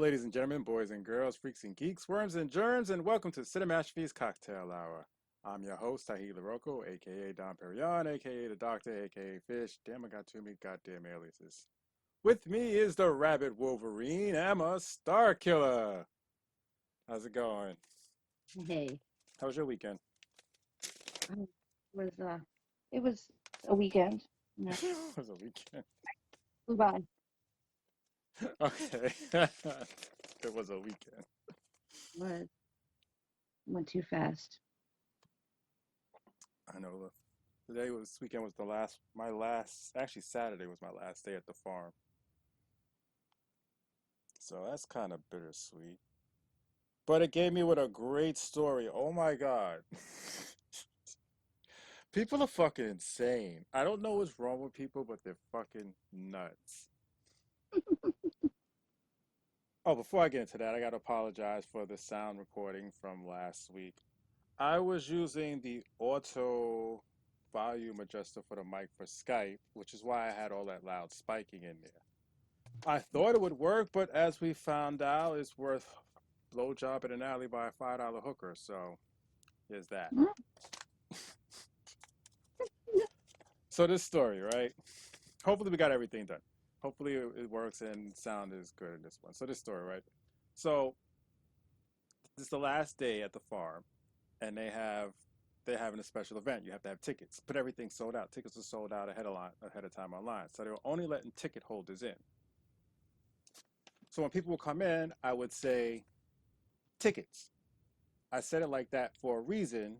ladies and gentlemen, boys and girls, freaks and geeks, worms and germs, and welcome to Cinemastrophe'S Cocktail Hour. I'm your host, Tahi LaRocco, aka Don Perignon, aka the Doctor, aka Fish. Damn, I got too many goddamn aliases. With me is the Rabbit Wolverine, Emma Starkiller. How's it going? Hey, How was your weekend? it was it was a weekend. You know, It was a weekend. flew by. Okay. It was a weekend. But went too fast. I know. This weekend was actually Saturday was my last day at the farm. So that's kind of bittersweet. But it gave me with a great story. Oh my God. People are fucking insane. I don't know what's wrong with people, but they're fucking nuts. Oh, before I get into that, I gotta apologize for the sound recording from last week. I was using the auto volume adjuster for the mic for Skype, which is why I had all that loud spiking in there. I thought it would work, but as we found out, it's worth blowjob in an alley by a $5 hooker. So there's that. Mm. So this story, right? Hopefully we got everything done. Hopefully it works and sound is good in this one. So this story, right? So this is the last day at the farm, and they're having a special event. You have to have tickets, but everything's sold out. Tickets are sold out ahead of time online. So they were only letting ticket holders in. So when people would come in, I would say tickets. I said it like that for a reason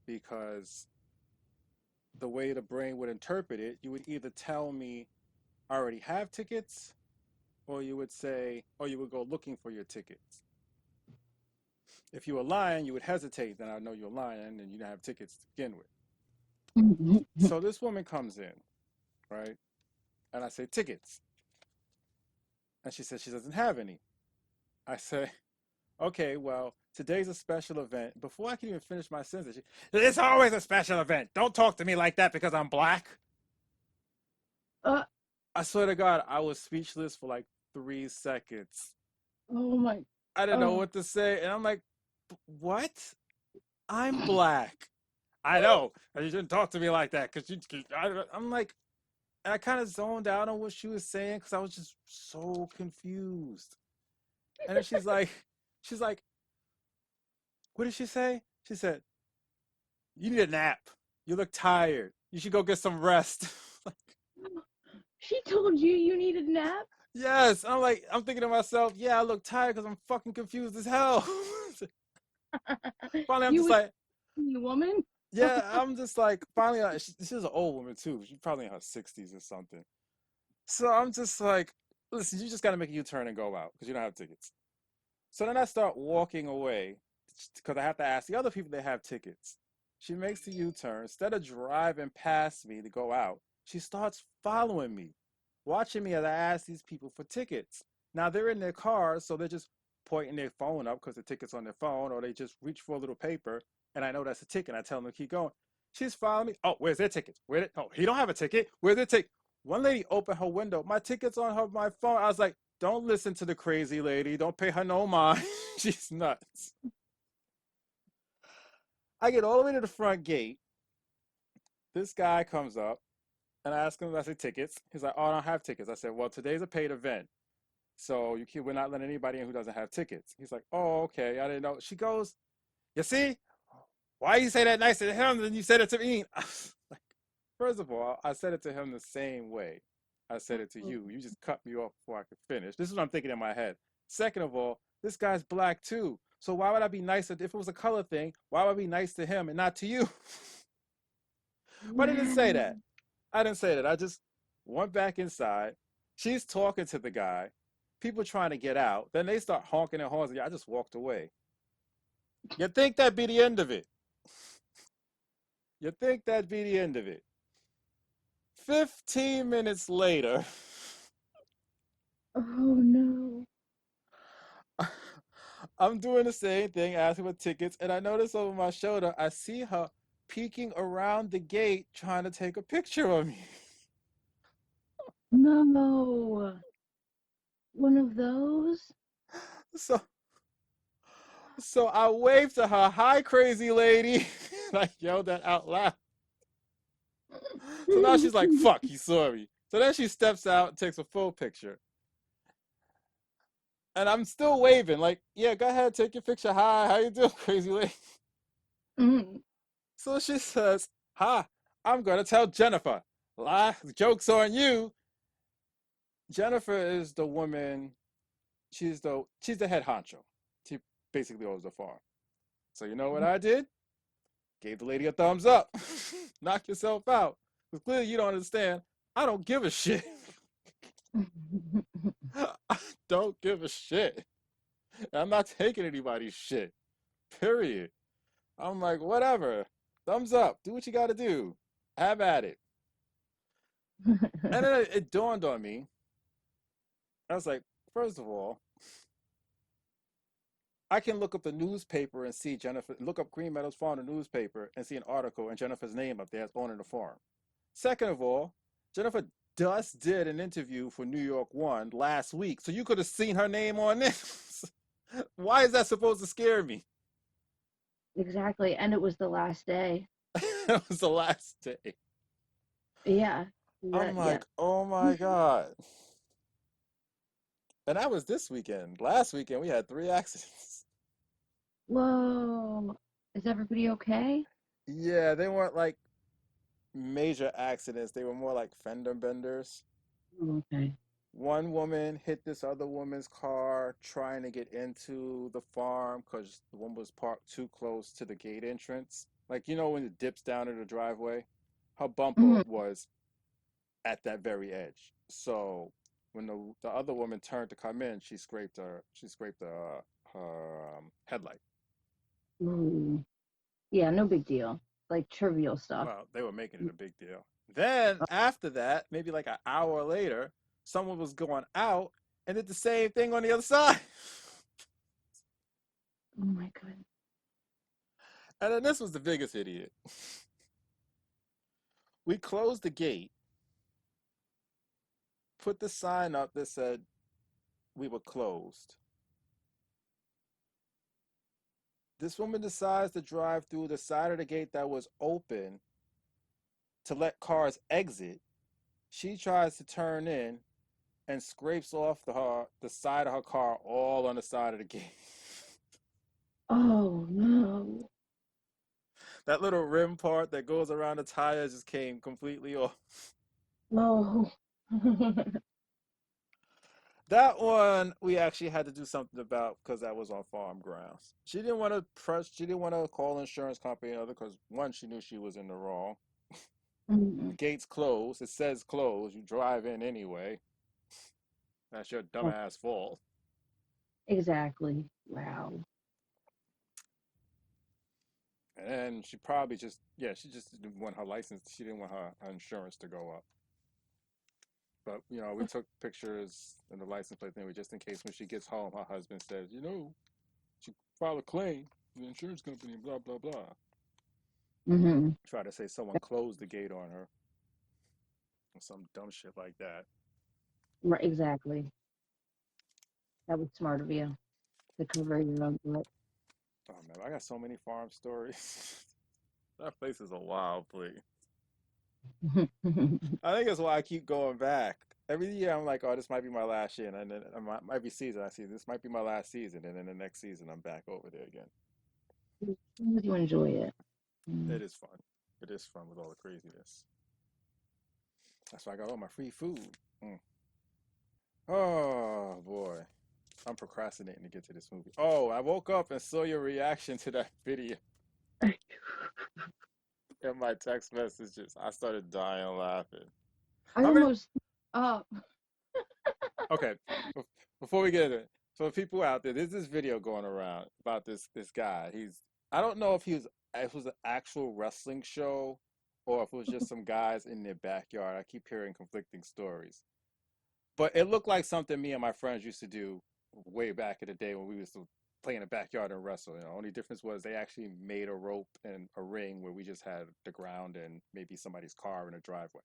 because the way the brain would interpret it, you would either tell me I already have tickets, or you would say, or you would go looking for your tickets. If you were lying, you would hesitate, then I know you're lying and you don't have tickets to begin with. So this woman comes in, right? And I say, tickets. And she says she doesn't have any. I say, okay, well, today's a special event. Before I can even finish my sentence, it's always a special event. Don't talk to me like that because I'm black. Uh, I swear to God, I was speechless for like 3 seconds. oh my. I didn't know Oh. what to say. And I'm like, what? I'm black. I know. You shouldn't talk to me like that because I'm like, and I kind of zoned out on what she was saying because I was just so confused. And then she's like, what did she say? She said, you need a nap. You look tired. You should go get some rest. She told you you needed a nap? Yes. I'm like, I'm thinking to myself, yeah, I look tired because I'm fucking confused as hell. Finally, I'm You just was like, a woman? yeah, I'm just like, finally, she's an old woman too. She's probably in her 60s or something. So I'm just like, listen, you just got to make a U-turn and go out because you don't have tickets. So then I start walking away because I have to ask the other people that have tickets. She makes the U-turn. Instead of driving past me to go out, she starts following me, watching me as I ask these people for tickets. Now they're in their cars, so they're just pointing their phone up because the ticket's on their phone, or they just reach for a little paper, and I know that's a ticket. I tell them to keep going. She's following me. Oh, where's their ticket? Oh, he don't have a ticket. Where's their ticket? One lady opened her window. My ticket's on my phone. I was like, don't listen to the crazy lady. Don't pay her no mind. She's nuts. I get all the way to the front gate. This guy comes up and I ask him, I say, tickets. He's like, oh, I don't have tickets. I said, well, today's a paid event. So we're not letting anybody in who doesn't have tickets. He's like, oh, okay. I didn't know. She goes, you see, why you say that nice to him and you said it to me? Like, first of all, I said it to him the same way I said it to you. You just cut me off before I could finish. This is what I'm thinking in my head. Second of all, this guy's black too. So why would I be nicer if it was a color thing? Why would I be nice to him and not to you? But I didn't say Wow. that. I didn't say that. I just went back inside. She's talking to the guy. People trying to get out. Then they start honking and honking. I just walked away. You think that'd be the end of it? You think that'd be the end of it? 15 minutes later, Oh no. I'm doing the same thing, asking for tickets, and I notice over my shoulder, I see her peeking around the gate trying to take a picture of me. No. One of those? So so I waved to her, "Hi, crazy lady." And I yelled that out loud. So now she's like, "Fuck, he saw me." So then she steps out and takes a full picture. And I'm still waving, like, "Yeah, go ahead, take your picture. Hi, how you doing, crazy lady?" Mhm. So she says, "Ha, I'm gonna tell Jennifer. Lie, joke's on you." Jennifer is the woman. She's the head honcho. She basically owns the farm. So you know what I did? Gave the lady a thumbs up. Knock yourself out. Because clearly you don't understand. I don't give a shit. I don't give a shit. I'm not taking anybody's shit. Period. I'm like, whatever. Thumbs up. Do what you got to do. Have at it. And then it dawned on me. I was like, first of all, I can look up the newspaper and see Jennifer, look up Green Meadows Farm, the newspaper, and see an article and Jennifer's name up there as owning the farm. Second of all, Jennifer just did an interview for New York One last week, so you could have seen her name on this. Why is that supposed to scare me? Exactly. And it was the last day. It was the last day. Yeah. I'm Yeah. like, oh my God. And that was this weekend. Last weekend, we had three accidents. Whoa. Is everybody okay? Yeah, they weren't like major accidents, they were more like fender benders. Oh, okay. One woman hit this other woman's car trying to get into the farm because the one was parked too close to the gate entrance. Like, you know, when it dips down in the driveway? Her bumper Mhm. was at that very edge. So when the other woman turned to come in, she scraped her headlight. Ooh. Yeah, no big deal. Like trivial stuff. Well, they were making it a big deal. Then after that, maybe like an hour later, someone was going out and did the same thing on the other side. Oh my God. And then this was the biggest idiot. We closed the gate, put the sign up that said we were closed. This woman decides to drive through the side of the gate that was open to let cars exit. She tries to turn in and scrapes off the side of her car all on the side of the gate. Oh no. That little rim part that goes around the tire just came completely off. No. That one we actually had to do something about because that was on farm grounds. She didn't want to call insurance company or other because one, she knew she was in the wrong. The Mm. gate's closed. It says closed. You drive in anyway. That's your Oh, dumbass fault. exactly. Wow. And then she probably just, yeah, she just didn't want her license. She didn't want her insurance to go up. But, we took pictures and the license plate thing just in case when she gets home, her husband says, she filed a claim to the insurance company, blah, blah, blah. Hmm. Try to say someone closed the gate on her or some dumb shit like that. Right, exactly. That was smart of you to cover your own butt. Oh, man, I got so many farm stories. That place is a wild place. I think that's why I keep going back. Every year I'm like, oh, this might be my last year. And then every season I see this might be my last season. And then the next season I'm back over there again. You enjoy it. Mm. It is fun. It is fun with all the craziness. That's why I got all my free food. Mm. Oh, boy. I'm procrastinating to get to this movie. Oh, I woke up and saw your reaction to that video in my text messages. I started dying laughing. I How many? almost uh Okay, before we get into it, so people out there, there's this video going around about this guy. I don't know if it was an actual wrestling show or if it was just some guys in their backyard. I keep hearing conflicting stories, but it looked like something me and my friends used to do way back in the day when we used to play in the backyard and wrestle. Only difference was they actually made a rope and a ring where we just had the ground and maybe somebody's car in a driveway.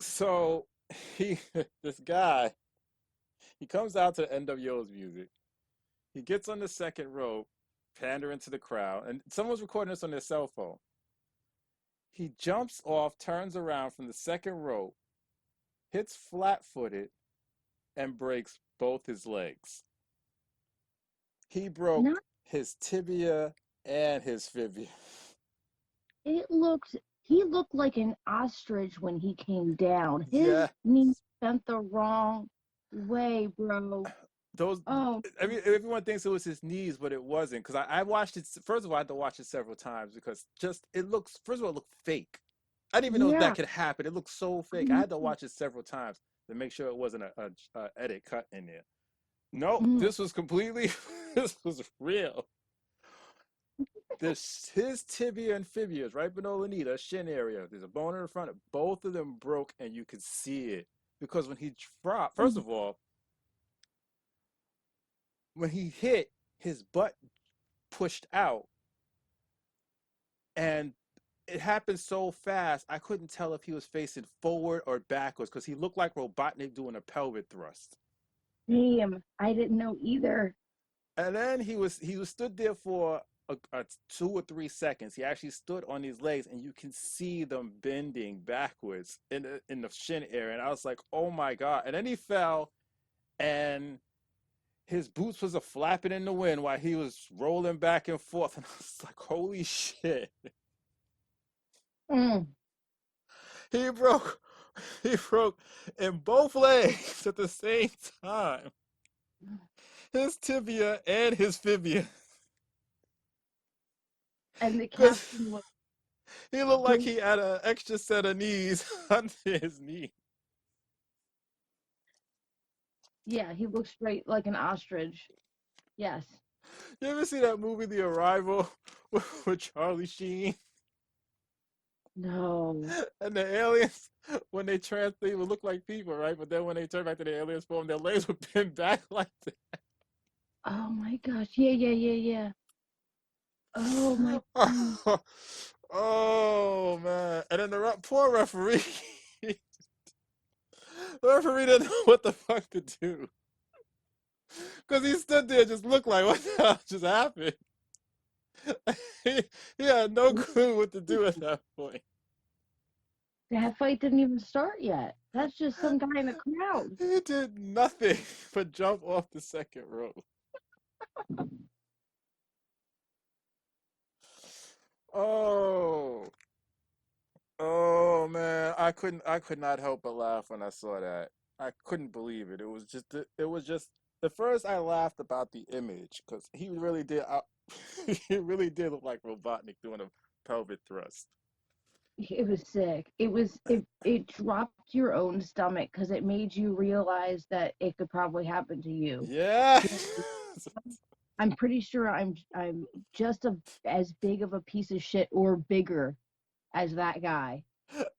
So he, this guy, He comes out to NWO's music. He gets on the second rope, pandering to the crowd, and someone's recording this on their cell phone. He jumps off, turns around from the second rope, hits flat footed, and breaks both his legs. He broke Not his tibia and his fibia. it looked he looked like an ostrich when he came down. Yeah, His knee bent the wrong way, bro. those. Oh, I mean, everyone thinks it was his knees, but it wasn't. Because I watched it. First of all, I had to watch it several times because just it looks. First of all, it looked fake. I didn't even know that yeah. could happen. It looked so I fake. I know. had to watch it several times to make sure it wasn't a edit cut in there. No, Mm, this was completely. This was real. This his tibia and fibia is right below the knee, the shin area. There's a bone in the front. Both of them broke, and you could see it because when he dropped, first mm, of all, when he hit, his butt pushed out, and it happened so fast. I couldn't tell if he was facing forward or backwards because he looked like Robotnik doing a pelvic thrust. damn. I didn't know either. And then he was stood there for a 2 or 3 seconds. He actually stood on his legs, and you can see them bending backwards in the shin area. And I was like, "Oh my god!" And then he fell, and his boots was a flapping in the wind while he was rolling back and forth. And I was like, "Holy shit!" Mm. He broke, he broke in both legs at the same time, his tibia and his fibia. And the Because caption was, he looked like "Don't." he had an extra set of knees under his knee. Yeah, he looked straight like an ostrich. Yes. You ever see that movie, The Arrival, with Charlie Sheen No. and the aliens? When they would look like people, right? But then when they turn back to the aliens form, their legs would bend back like Oh my gosh. Yeah, yeah, yeah, yeah. Oh my goodness. that. Oh man! And then the poor referee, the referee didn't know what the fuck to do because he stood there, just looked like, what the hell just happened? he, he had no clue what to do at that point. That fight didn't even start yet. That's just some guy in the crowd. He did nothing but jump off the second rope. Oh, oh man, I could not help but laugh when I saw that. I couldn't believe it. It was just. At first, I laughed about the image because he really did. He really did look like Robotnik doing a pelvic thrust. It was sick. It dropped your own stomach because it made you realize that it could probably happen to you. Yeah. 'Cause I'm pretty sure I'm just as big of a piece of shit or bigger as that guy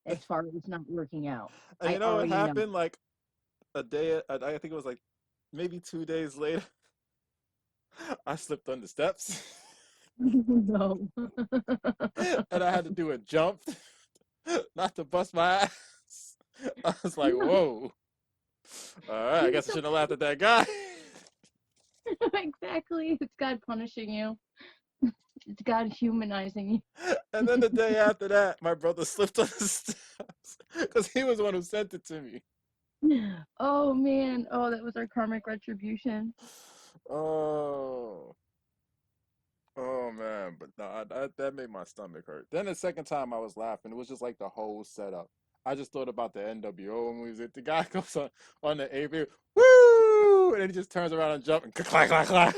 as far as not working out. And I you know what already know. happened? Like a day, I think it was like maybe 2 days later, I slipped on the steps No. and I had to do a jump, not to bust my ass. I was like, whoa. All right, I Please guess I don't. shouldn't have laughed at that guy. Exactly. It's God punishing you. It's God humanizing And then the day after that, my brother slipped on the steps because he was the one who sent it to me. you. Oh man. Oh, that was our karmic retribution. Oh, oh man, but no, that made my stomach hurt. Then the second time I was laughing, it was just like the whole setup. I just thought about the NWO music. The guy goes on the AV, woo, and then he just turns around and jumps and clack clack clack.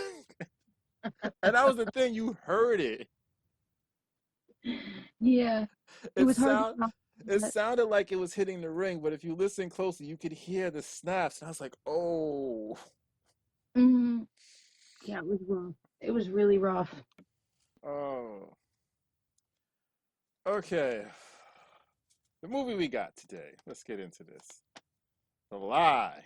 And that was the thing, you heard it. Yeah. It It was hard to sound stop it that. sounded like it was hitting the ring, but if you listen closely, you could hear the snaps. And I was like, oh, Mhm. Yeah, it was rough. It was really rough. oh. Okay. The movie we got today. Let's get into this. The Lie.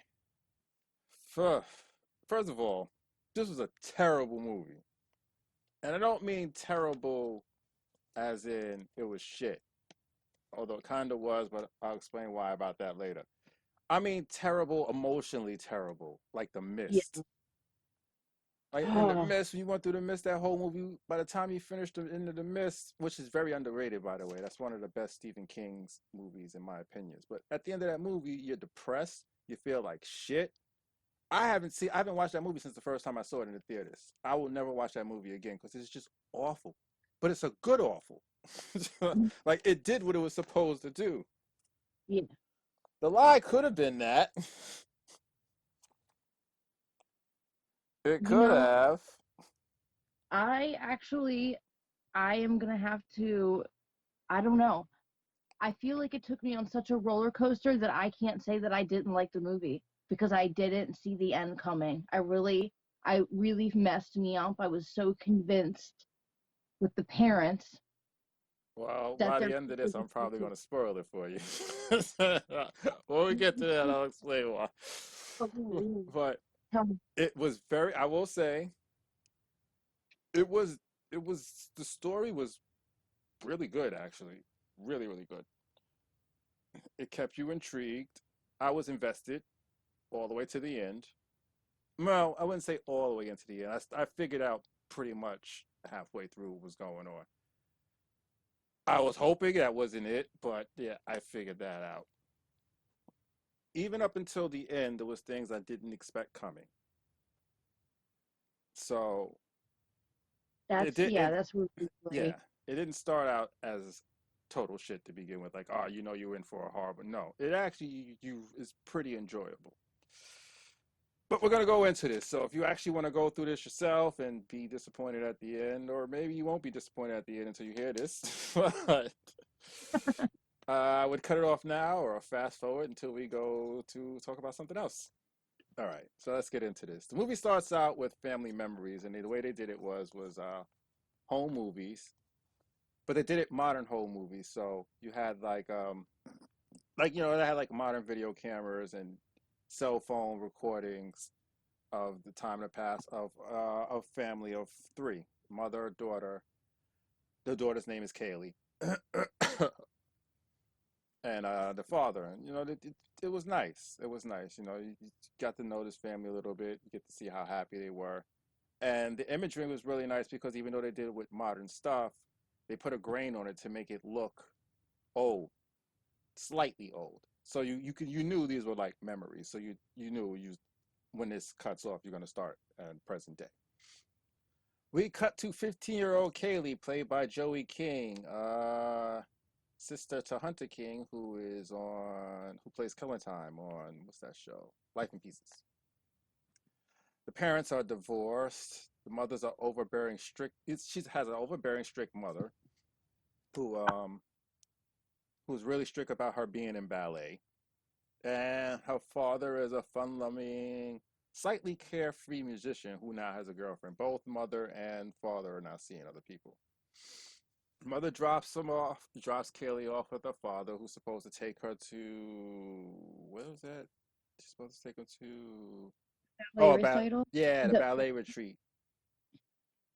First of all, this was a terrible movie. And I don't mean terrible as in it was shit. Although it kind of was, but I'll explain why about that later. I mean, terrible, emotionally terrible, like The Yeah. Mist. Like in The Oh, Mist, when you went through The Mist, that whole movie, by the time you finished the end of The Mist, which is very underrated, by the way, that's one of the best Stephen King's movies, in my opinions. But at the end of that movie, you're depressed, you feel like shit. I haven't watched that movie since the first time I saw it in the theaters. I will never watch that movie again because it's just awful. But it's a good awful. Like it did what it was supposed to do. yeah. The Lie could have been that. It You could know, have. I actually, I am gonna have to. I don't know. I feel like it took me on such a roller coaster that I can't say that I didn't like the movie because I didn't see the end coming. I really messed me up. I was so convinced with the parents Well, that by their the end of kid this, I'm probably was going to spoil it for you. When we get to that, I'll explain why. But tell me. it was very, I will say, it was, the story was really good, actually. Really, really good. It kept you intrigued. I was invested all the way to the end. Well, I wouldn't say all the way into the end. I figured out pretty much halfway through what was going on. I was hoping that wasn't it, but yeah, I figured that out. Even up until the end, there was things I didn't expect coming. So it That's did yeah, it that's really yeah, great. it didn't start out as total shit to begin with, like, oh, you know you're in for a horror, but no, it actually you is pretty enjoyable. But we're gonna go into this. So if you actually want to go through this yourself and be disappointed at the end, or maybe you won't be disappointed at the end until you hear this, but I would cut it off now or fast forward until we go to talk about something else. All right, so let's get into this. The movie starts out with family memories, and the way they did it was home movies, but they did it modern home movies. So you had like they had like modern video cameras and cell phone recordings of the time that passed of a family of three, mother, daughter. The daughter's name is Kaylee, and the father. And it was nice. It was nice. You got to know this family a little bit. You get to see how happy they were. And the imagery was really nice because even though they did it with modern stuff, they put a grain on it to make it look old, slightly old. So you knew these were like memories. So you knew when this cuts off, you're gonna start present day. We cut to 15-year-old Kaylee, played by Joey King, sister to Hunter King, who plays Clementine on what's that show? Life in Pieces. The parents are divorced. The mothers are overbearing, strict. She has an overbearing, strict mother who who's really strict about her being in ballet, and her father is a fun-loving, slightly carefree musician who now has a girlfriend. Both mother and father are now seeing other people. Mother drops Kaylee off with her father, who's supposed to take her to where was that? She's supposed to take her to Ballet recital. yeah, the The, ballet retreat.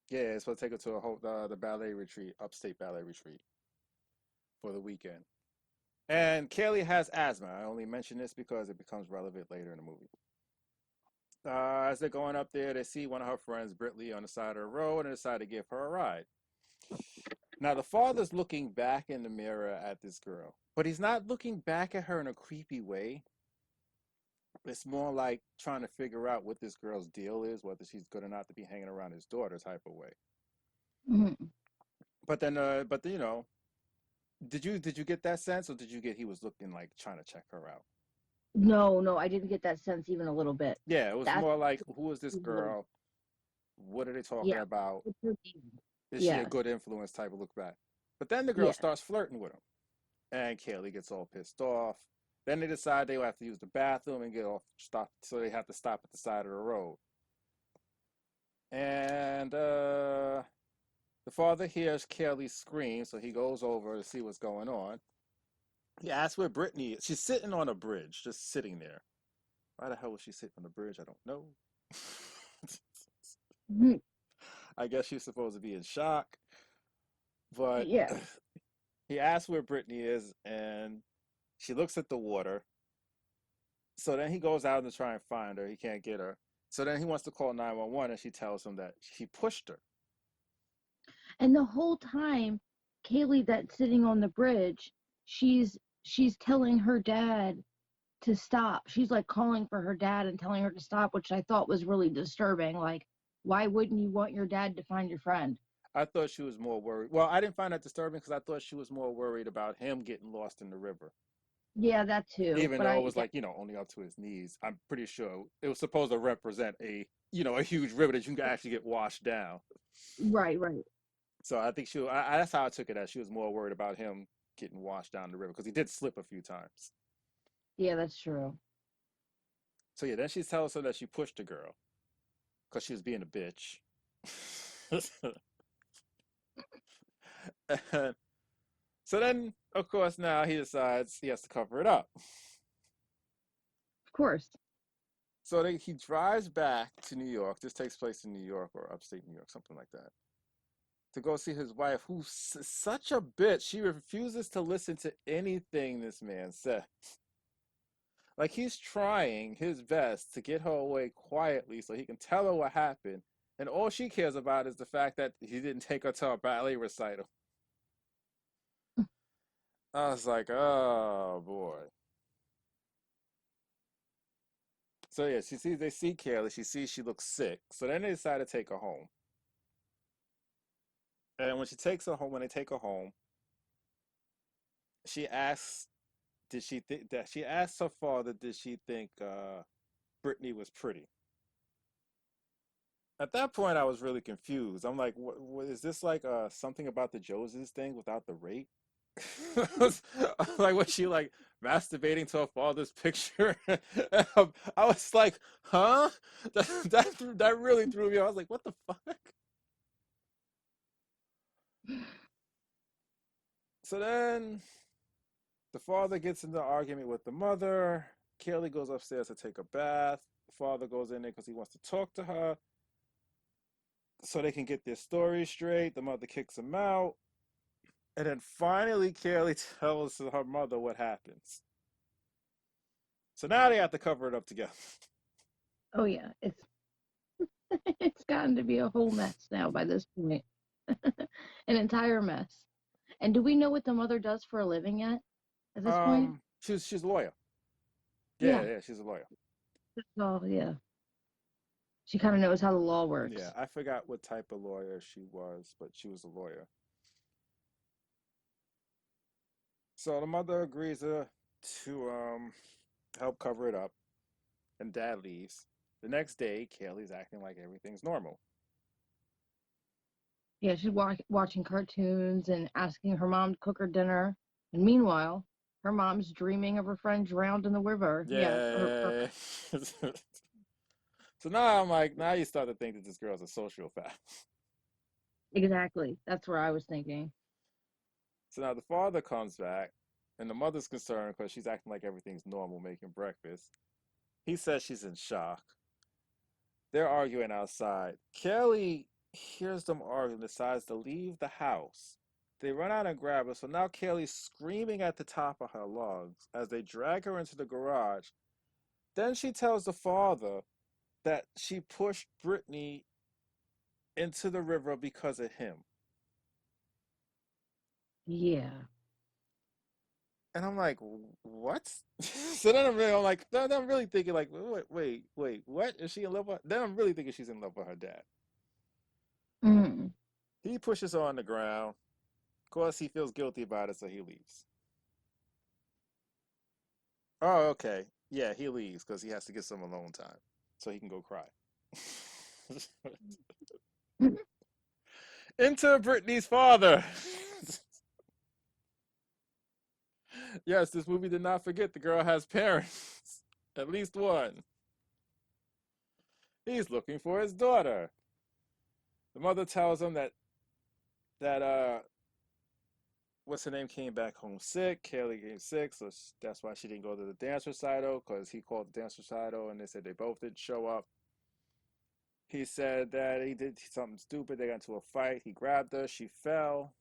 Yeah, it's supposed to take her to the ballet retreat, upstate ballet retreat for the weekend. And Kaylee has asthma. I only mention this because it becomes relevant later in the movie. As they're going up there, they see one of her friends, Britley, on the side of the road and decide to give her a ride. Now, the father's looking back in the mirror at this girl, but he's not looking back at her in a creepy way. It's more like trying to figure out what this girl's deal is, whether she's good or not to be hanging around his daughter type of way. mhm. But did you get that sense, or did you get he was looking like trying to check her out? No, no, I didn't get that sense even a little bit. Yeah, it was That's more like, who is this little, girl? What are they talking yeah. about? What's her name? Is she a Yeah, good influence type of look back? But then the girl yeah. starts flirting with him, and Kaylee gets all pissed off. Then they decide they will have to use the bathroom and get off stop, so they have to stop at the side of the road. And the father hears Kaylee scream, so he goes over to see what's going on. He asks where Brittany is. She's sitting on a bridge, just sitting there. Why the hell was she sitting on the bridge? I don't know. Mhm. I guess she's supposed to be in shock, but Yeah. he asks where Brittany is, and she looks at the water, So then he goes out to try and find her. He can't get her. So then he wants to call 911, and she tells him that she pushed her. And the whole time, Kaylee that's sitting on the bridge, she's telling her dad to stop. She's like calling for her dad and telling her to stop, which I thought was really disturbing. Like, why wouldn't you want your dad to find your friend? I thought she was more worried. Well, I didn't find that disturbing because I thought she was more worried about him getting lost in the river. Yeah, that too. Even But though it I, was yeah, like, only up to his knees. I'm pretty sure it was supposed to represent a huge river that you can actually get washed down. right, right. So I think that's how I took it as she was more worried about him getting washed down the river because he did slip a few times. Yeah, that's true. So yeah, then she tells her that she pushed the girl because she was being a bitch. And so then, of course, now he decides he has to cover it up. Of course. So he drives back to New York. This takes place in New York or upstate New York, something like that, to go see his wife, who's such a bitch. She refuses to listen to anything this man says. Like he's trying his best to get her away quietly so he can tell her what happened. And all she cares about is the fact that he didn't take her to a ballet recital. I was like, oh boy. So yeah, they see Kayla. She sees she looks sick. So then they decide to take her home. And when they take her home, she asks, did she think that she asked her father, did she think Brittany was pretty? At that point, I was really confused. I'm like, what is this like something about the Joses thing without the rape? Like, was she like masturbating to her father's picture? I was like, huh? That really threw me. I was like, what the fuck? So then the father gets into an argument with the mother. Kelly goes upstairs to take a bath. The father goes in there because he wants to talk to her so they can get their story straight. The mother kicks him out. And then finally, Kelly tells her mother what happens. So now they have to cover it up together. Oh yeah, it's it's gotten to be a whole mess now by this point. An entire mess. And do we know what the mother does for a living yet at this point? She's a lawyer. Yeah, Yeah. yeah, she's a lawyer. Oh yeah. She kind of knows how the law Yeah, works. I forgot what type of lawyer she was, but she was a lawyer. So the mother agrees to help cover it up, and dad leaves. The next day, Kaylee's acting like everything's normal. Yeah, she's watching cartoons and asking her mom to cook her dinner. And meanwhile, her mom's dreaming of her friend drowned in the river. Yeah, Yeah. So now I'm like, now you start to think that this girl's a sociopath. exactly. That's where I was thinking. So now the father comes back, and the mother's concerned because she's acting like everything's normal, making breakfast. He says she's in shock. They're arguing outside. Kelly hears them arguing, decides to leave the house. They run out and grab her, so now Kelly's screaming at the top of her lungs as they drag her into the garage. Then she tells the father that she pushed Brittany into the river because of him. Yeah. And I'm like, what? So then I'm really thinking like, wait, what? Is she in love with? Then I'm really thinking she's in love with her dad. Mm. He pushes her on the ground. Of course, he feels guilty about it, so he leaves. Oh, okay. Yeah, he leaves because he has to get some alone time so he can go cry. Enter Brittany's father. Yes, this movie did not forget the girl has parents. At least one. He's looking for his daughter. The mother tells him that what's her name came back home sick. Kaylee came sick, so that's why she didn't go to the dance recital because he called the dance recital and they said they both didn't show up. He said that he did something stupid. They got into a fight. He grabbed her. She fell,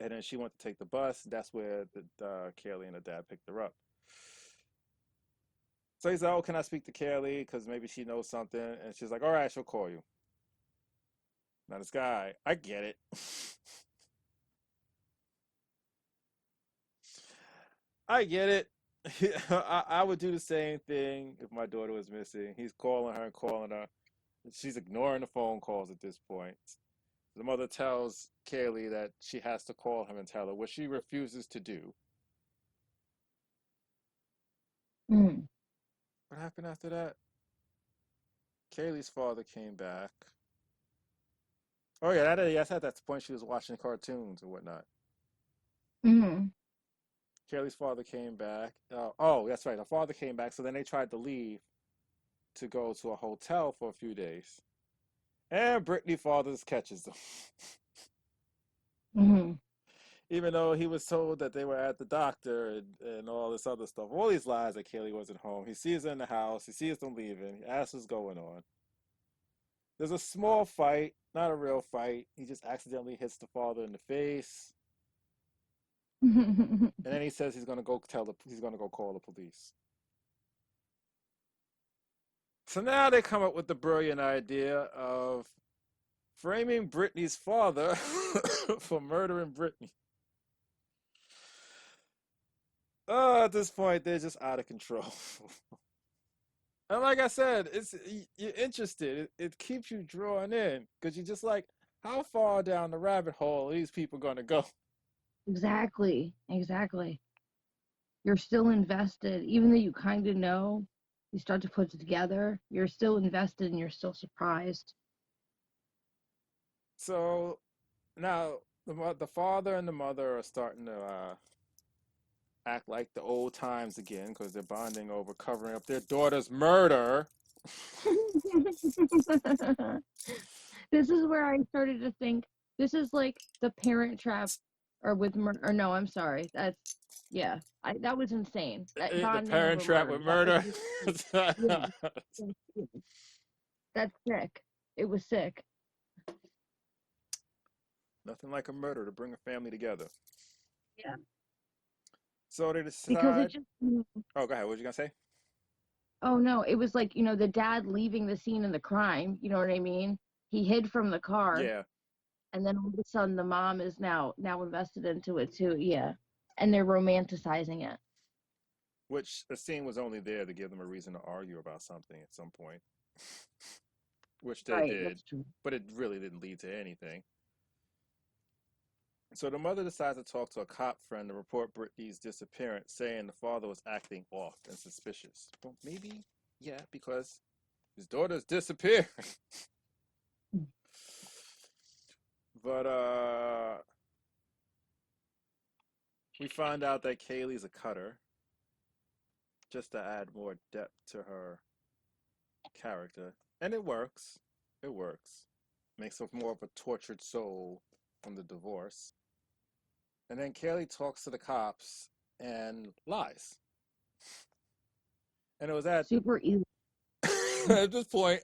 and then she went to take the bus. That's where the Kaylee and her dad picked her up. So he's like, "Oh, can I speak to Kaylee? Because maybe she knows something." And she's like, "All right, she'll call you." Now this guy, I get it. I get it. I would do the same thing if my daughter was missing. He's calling her and calling her. She's ignoring the phone calls at this point. The mother tells Kaylee that she has to call him and tell her, which she refuses to do. Mm. What happened after that? Kaylee's father came back. Oh yeah, yes, at that point she was watching cartoons and whatnot. Mm. Kaylee's father came back. Oh, that's right. Her father came back. So then they tried to leave to go to a hotel for a few days. And Brittany Fathers catches them. Mm. Even though he was told that they were at the doctor and all this other stuff. All these lies that Kaylee wasn't home. He sees her in the house. He sees them leaving. He asks what's going on. There's a small fight, not a real fight. He just accidentally hits the father in the face. And then he says he's gonna go call the police. So now they come up with the brilliant idea of framing Brittany's father for murdering Brittany. Oh, at this point, they're just out of control. And like I said, you're interested. It keeps you drawn in because you're just like, how far down the rabbit hole are these people gonna go? Exactly. Exactly. You're still invested, even though you kind of know. You start to put it together. You're still invested, and you're still surprised. So now the father and the mother are starting to act like the old times again because they're bonding over covering up their daughter's murder. This is where I started to think this is like the Parent Trap, or or no, I'm sorry. That's yeah. That was insane. That The bonding parent over trap with murder. That was murder. yeah. That's sick. It was sick. Nothing like a murder to bring a family together. Yeah. So they Because it decide. just Oh, go ahead. What was you gonna say? oh no, it was like, the dad leaving the scene of the crime, you know what I mean? He hid from the car, Yeah, and then all of a sudden the mom is now invested into it too. Yeah. And they're romanticizing it. which the scene was only there to give them a reason to argue about something at some point, which they Right, did, that's true. but it really didn't lead to anything. So the mother decides to talk to a cop friend to report Brittany's disappearance, saying the father was acting off and suspicious. Well, maybe, yeah, because his daughter's disappeared. But we find out that Kaylee's a cutter, just to add more depth to her character, and it works. It works. Makes her more of a tortured soul from the divorce. And then Kaylee talks to the cops and lies. And it was Super easy. at this point,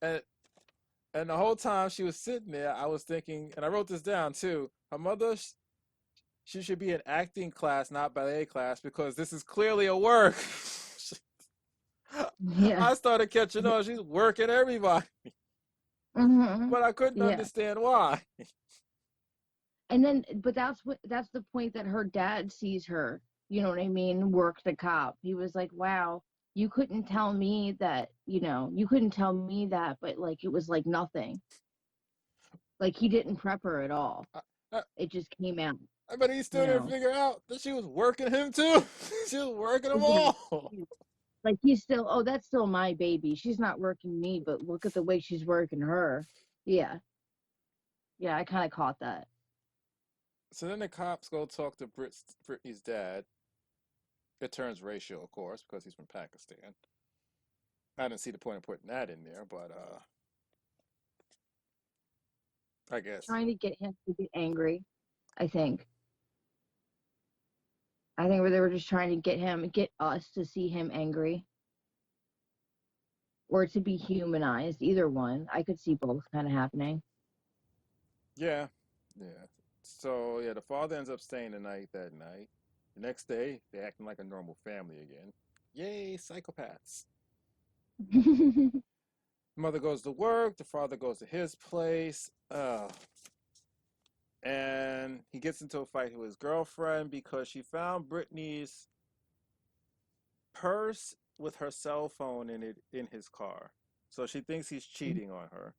and and the whole time she was sitting there, I was thinking, and I wrote this down too. Her mother, she should be in acting class, not ballet class, because this is clearly a work. Yeah. I started catching on. She's working everybody, Hmm. but I couldn't Yeah. understand why. And then, but that's the point that her dad sees her, you know what I mean, work the cop. He was like, wow, you couldn't tell me that, you couldn't tell me that, but like it was like nothing. Like he didn't prep her at all. I, I, It just came out, I bet he you still didn't know. figure out that she was working him too. She was working them Yeah. all. Like he's still, oh, that's still my baby. She's not working me, but look at the way she's working her. Yeah. Yeah, I kind of caught that. So then the cops go talk to Brittany's dad. It turns racial, of course, because he's from Pakistan. I didn't see the point of putting that in there, but I guess. Trying to get him to get angry, I think. I think they were just trying to get us to see him angry or to be humanized. Either one. I could see both kind of happening. Yeah, yeah. So yeah, the father ends up staying the night that night. The next day, they're acting like a normal family again. Yay, psychopaths. The mother goes to work, the father goes to his place, and he gets into a fight with his girlfriend because she found Brittany's purse with her cell phone in it in his car. So she thinks he's cheating on her.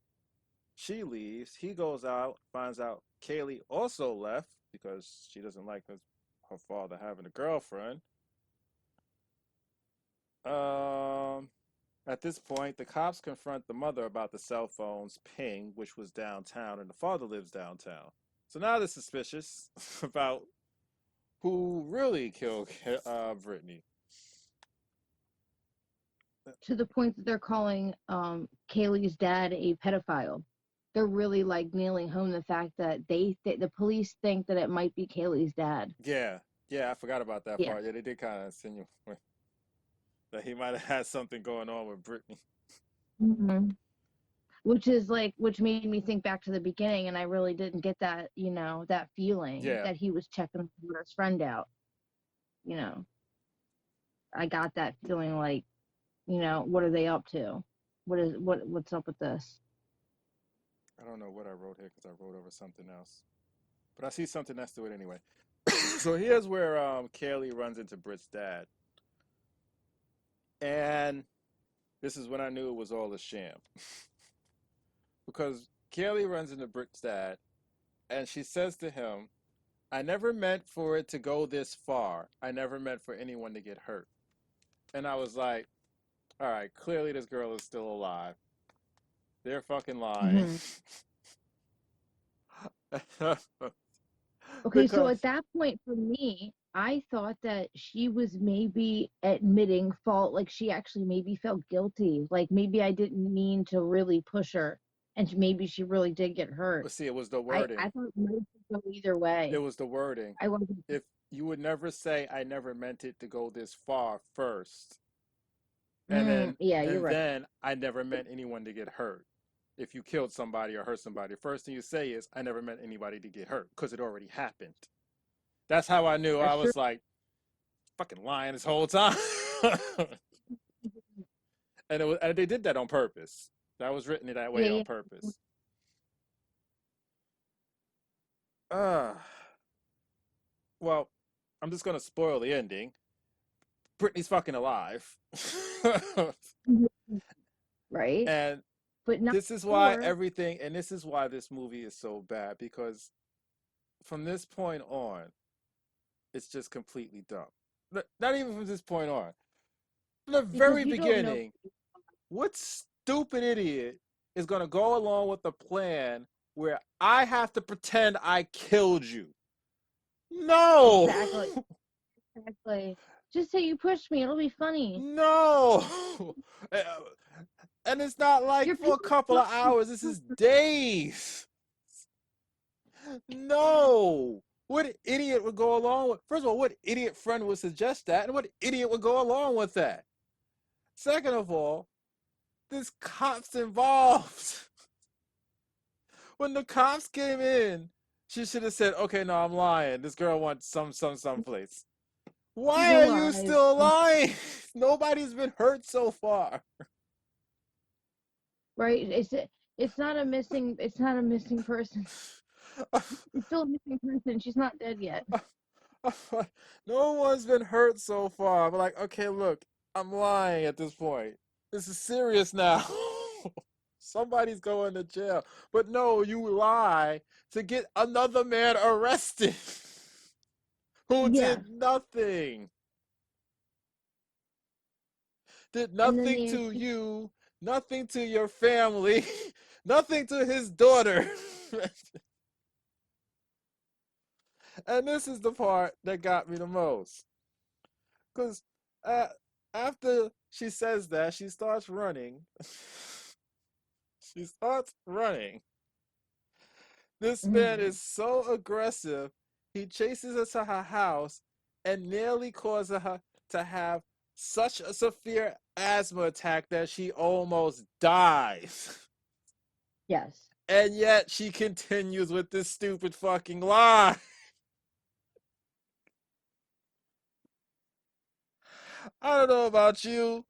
She leaves. He goes out, finds out Kaylee also left because she doesn't like her father having a girlfriend. Um, at this point, the cops confront the mother about the cell phone's ping, which was downtown, and the father lives downtown. So now they're suspicious about who really killed Brittany. To the point that they're calling Kaylee's dad a pedophile. They're really like nailing home the fact that the police think that it might be Kaylee's dad. Yeah, yeah, I forgot about that Yeah. part. Yeah, they did kind of insinuate that he might have had something going on with Brittany. Mm-hmm. Which made me think back to the beginning, and I really didn't get that, that feeling Yeah, that he was checking his friend out. You know, I got that feeling like, what are they up to? What's up with this? I don't know what I wrote here because I wrote over something else, but I see something next to it anyway. So here's where Kaylee runs into Britt's dad, and this is when I knew it was all a sham because Kaylee runs into Britt's dad, and she says to him, "I never meant for it to go this far. I never meant for anyone to get hurt." And I was like, "All right, clearly this girl is still alive. They're fucking lying." Hmm. Okay, so Because at that point for me, I thought that she was maybe admitting fault, like she actually maybe felt guilty, like maybe I didn't mean to really push her, and maybe she really did get hurt. but see, it was the I wording. thought it might go either It way. was the wording. I wasn't. If you would never say I never meant it to go this far first, and then Yeah, you're and right. then I never meant anyone to get hurt. If you killed somebody or hurt somebody, first thing you say is I never meant anybody to get hurt because it already happened. That's how I knew. I That's true. was like fucking lying this whole time. And they did that on purpose. That was written that way Yeah, on yeah. purpose. Uh well, I'm just gonna spoil the ending. Britney's fucking alive. Right, And but not this is why sure. everything, and this is why this movie is so bad because from this point on, it's just completely dumb. Not even from this point on. From the Because very you don't know. beginning, what stupid idiot is going to go along with a plan where I have to pretend I killed you? No! Exactly. Exactly. Just say you pushed me. It'll be funny. No! And it's not like Your for a parents couple love of you. hours, this is days. No. What idiot would go along with? First of all, what idiot friend would suggest that, and what idiot would go along with that? Second of all, there's cops involved. When the cops came in, she should have said, "Okay, no, I'm lying. This girl wants someplace." She's Why are you alive. still lying? Nobody's been hurt so far. Right? It's not a missing person. It's still a missing person. She's not dead yet. No one's been hurt so far. I'm like, okay, look, I'm lying at this point. This is serious now. Somebody's going to jail. But no, you lie to get another man arrested who Yeah. did nothing. Did And then nothing the to accused, you, nothing to your family, nothing to his daughter. And this is the part that got me the most. Because uh, after she says that, she starts running. She starts running. This man Mhm. is so aggressive. He chases her to her house and nearly causes her to have such a severe asthma attack that she almost dies. Yes. And yet she continues with this stupid fucking lie. I don't know about you,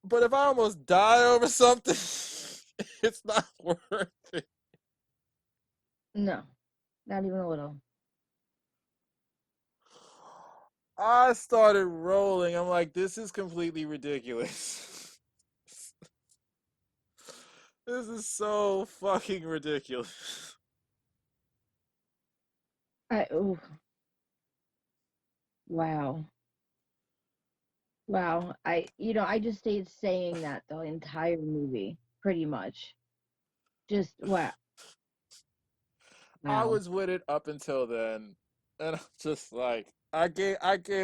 but if I almost die over something, it's not worth it. No, not even a little. I started rolling. I'm like, this is completely ridiculous. This is so fucking ridiculous. Oh, wow. Wow. I just stayed saying that the entire movie, pretty much. Just wow. I Wow. was with it up until then, and I'm just like, I gave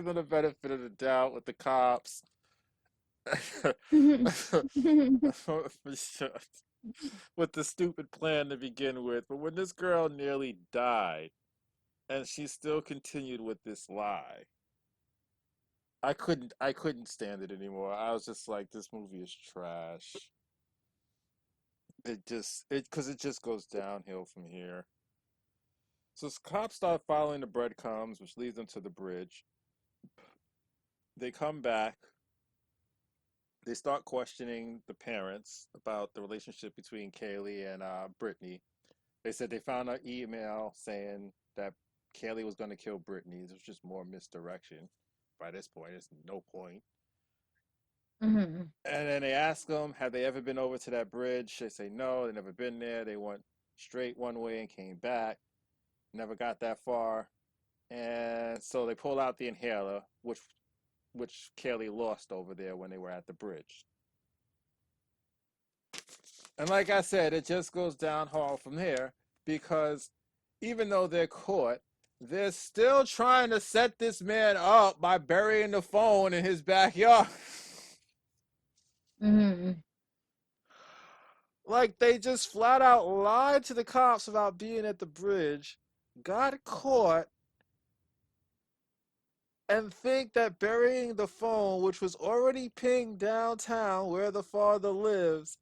them the benefit of the doubt with the cops. With the stupid plan to begin with, but when this girl nearly died and she still continued with this lie, I couldn't stand it anymore. I was just like, this movie is trash. It just goes downhill from here. So cops start following the breadcrumbs, which leads them to the bridge. They come back. They start questioning the parents about the relationship between Kaylee and Brittany. They said they found an email saying that Kaylee was going to kill Brittany. It was just more misdirection. By this point, there's no point. Hmm. And then they ask them, have they ever been over to that bridge? They say no, they've never been there. They went straight one way and came back. Never got that far. And so they pull out the inhaler, which Kelly lost over there when they were at the bridge. And like I said, it just goes downhill from there because even though they're caught, they're still trying to set this man up by burying the phone in his backyard. Hmm. Like they just flat out lied to the cops about being at the bridge, got caught, and think that burying the phone, which was already pinged downtown where the father lives,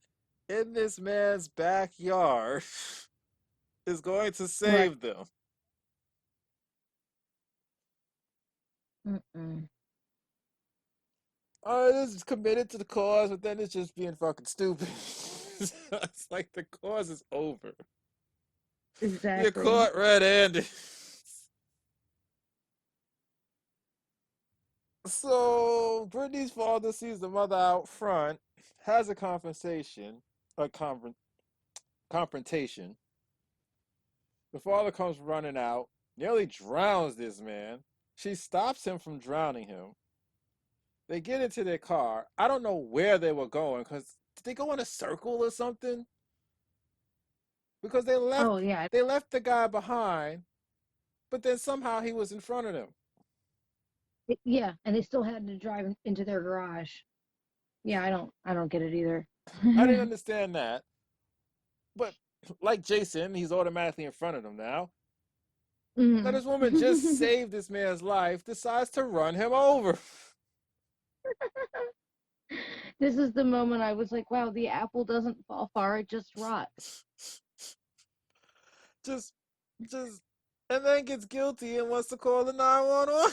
in this man's backyard, is going to Right. save them. Mm-mm. This is committed to the cause, but then it's just being fucking stupid. It's like the cause is over. You're Exactly. caught red-handed. So Brittany's father sees the mother out front, has a conversation, a confrontation. The father comes running out, nearly drowns this man. She stops him from drowning him. They get into their car. I don't know where they were going because did they go in a circle or something? Because they left Oh yeah. they left the guy behind, but then somehow he was in front of them. Yeah, and they still had to drive into their garage. Yeah, I don't get it either. I didn't understand that. But like Jason, he's automatically in front of them now. Now Mm. this woman just saved this man's life, decides to run him over. This is the moment I was like, wow, the apple doesn't fall far, it just rots. just just and then gets guilty and wants to call the 911.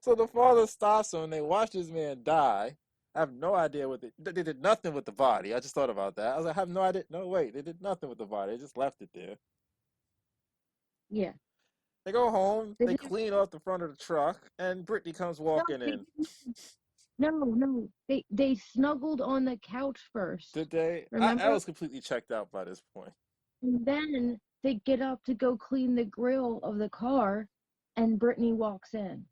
So the father stops him and they watch this man die. I have no idea what they did nothing with the body. I just thought about that. I was like, I have no idea. No, wait, they did nothing with the body. They just left it there. Yeah. They go home, They they didn't clean off the front of the truck, and Brittany comes no, walking they in. didn't no. They snuggled on the couch first. Did they? I Remember? was completely checked out by this point. And then they get up to go clean the grill of the car and Brittany walks in.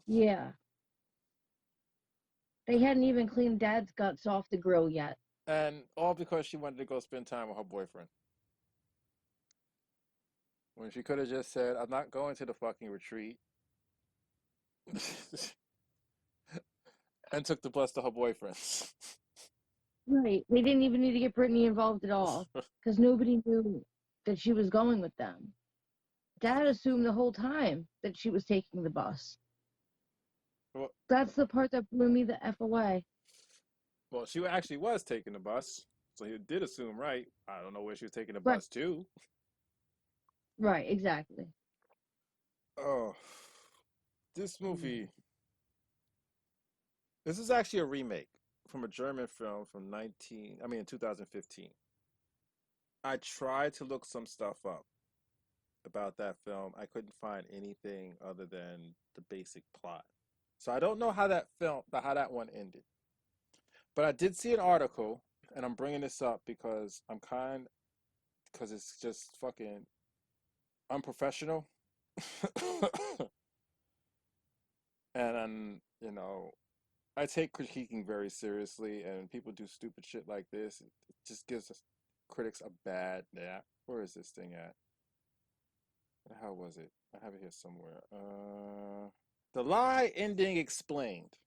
Yeah. They hadn't even cleaned Dad's guts off the grill yet. And all because she wanted to go spend time with her boyfriend. When she could have just said, I'm not going to the fucking retreat. And took the bus to her boyfriend's. Right. They didn't even need to get Brittany involved at all because nobody knew that she was going with them. Dad assumed the whole time that she was taking the bus. well, That's the part that blew me the F away. well, she actually was taking the bus. So he did assume right. I don't know where she was taking the Right. bus to. Right. Exactly. Oh, this Mm. movie. This is actually a remake from a German film from 2015. I tried to look some stuff up about that film. I couldn't find anything other than the basic plot. So I don't know how that one ended. But I did see an article, and I'm bringing this up because because it's just fucking unprofessional. And I take critiquing very seriously, and people do stupid shit like this. It just gives us critics a bad. Yeah, where is this thing at? How was it? I have it here somewhere. The Lie ending explained.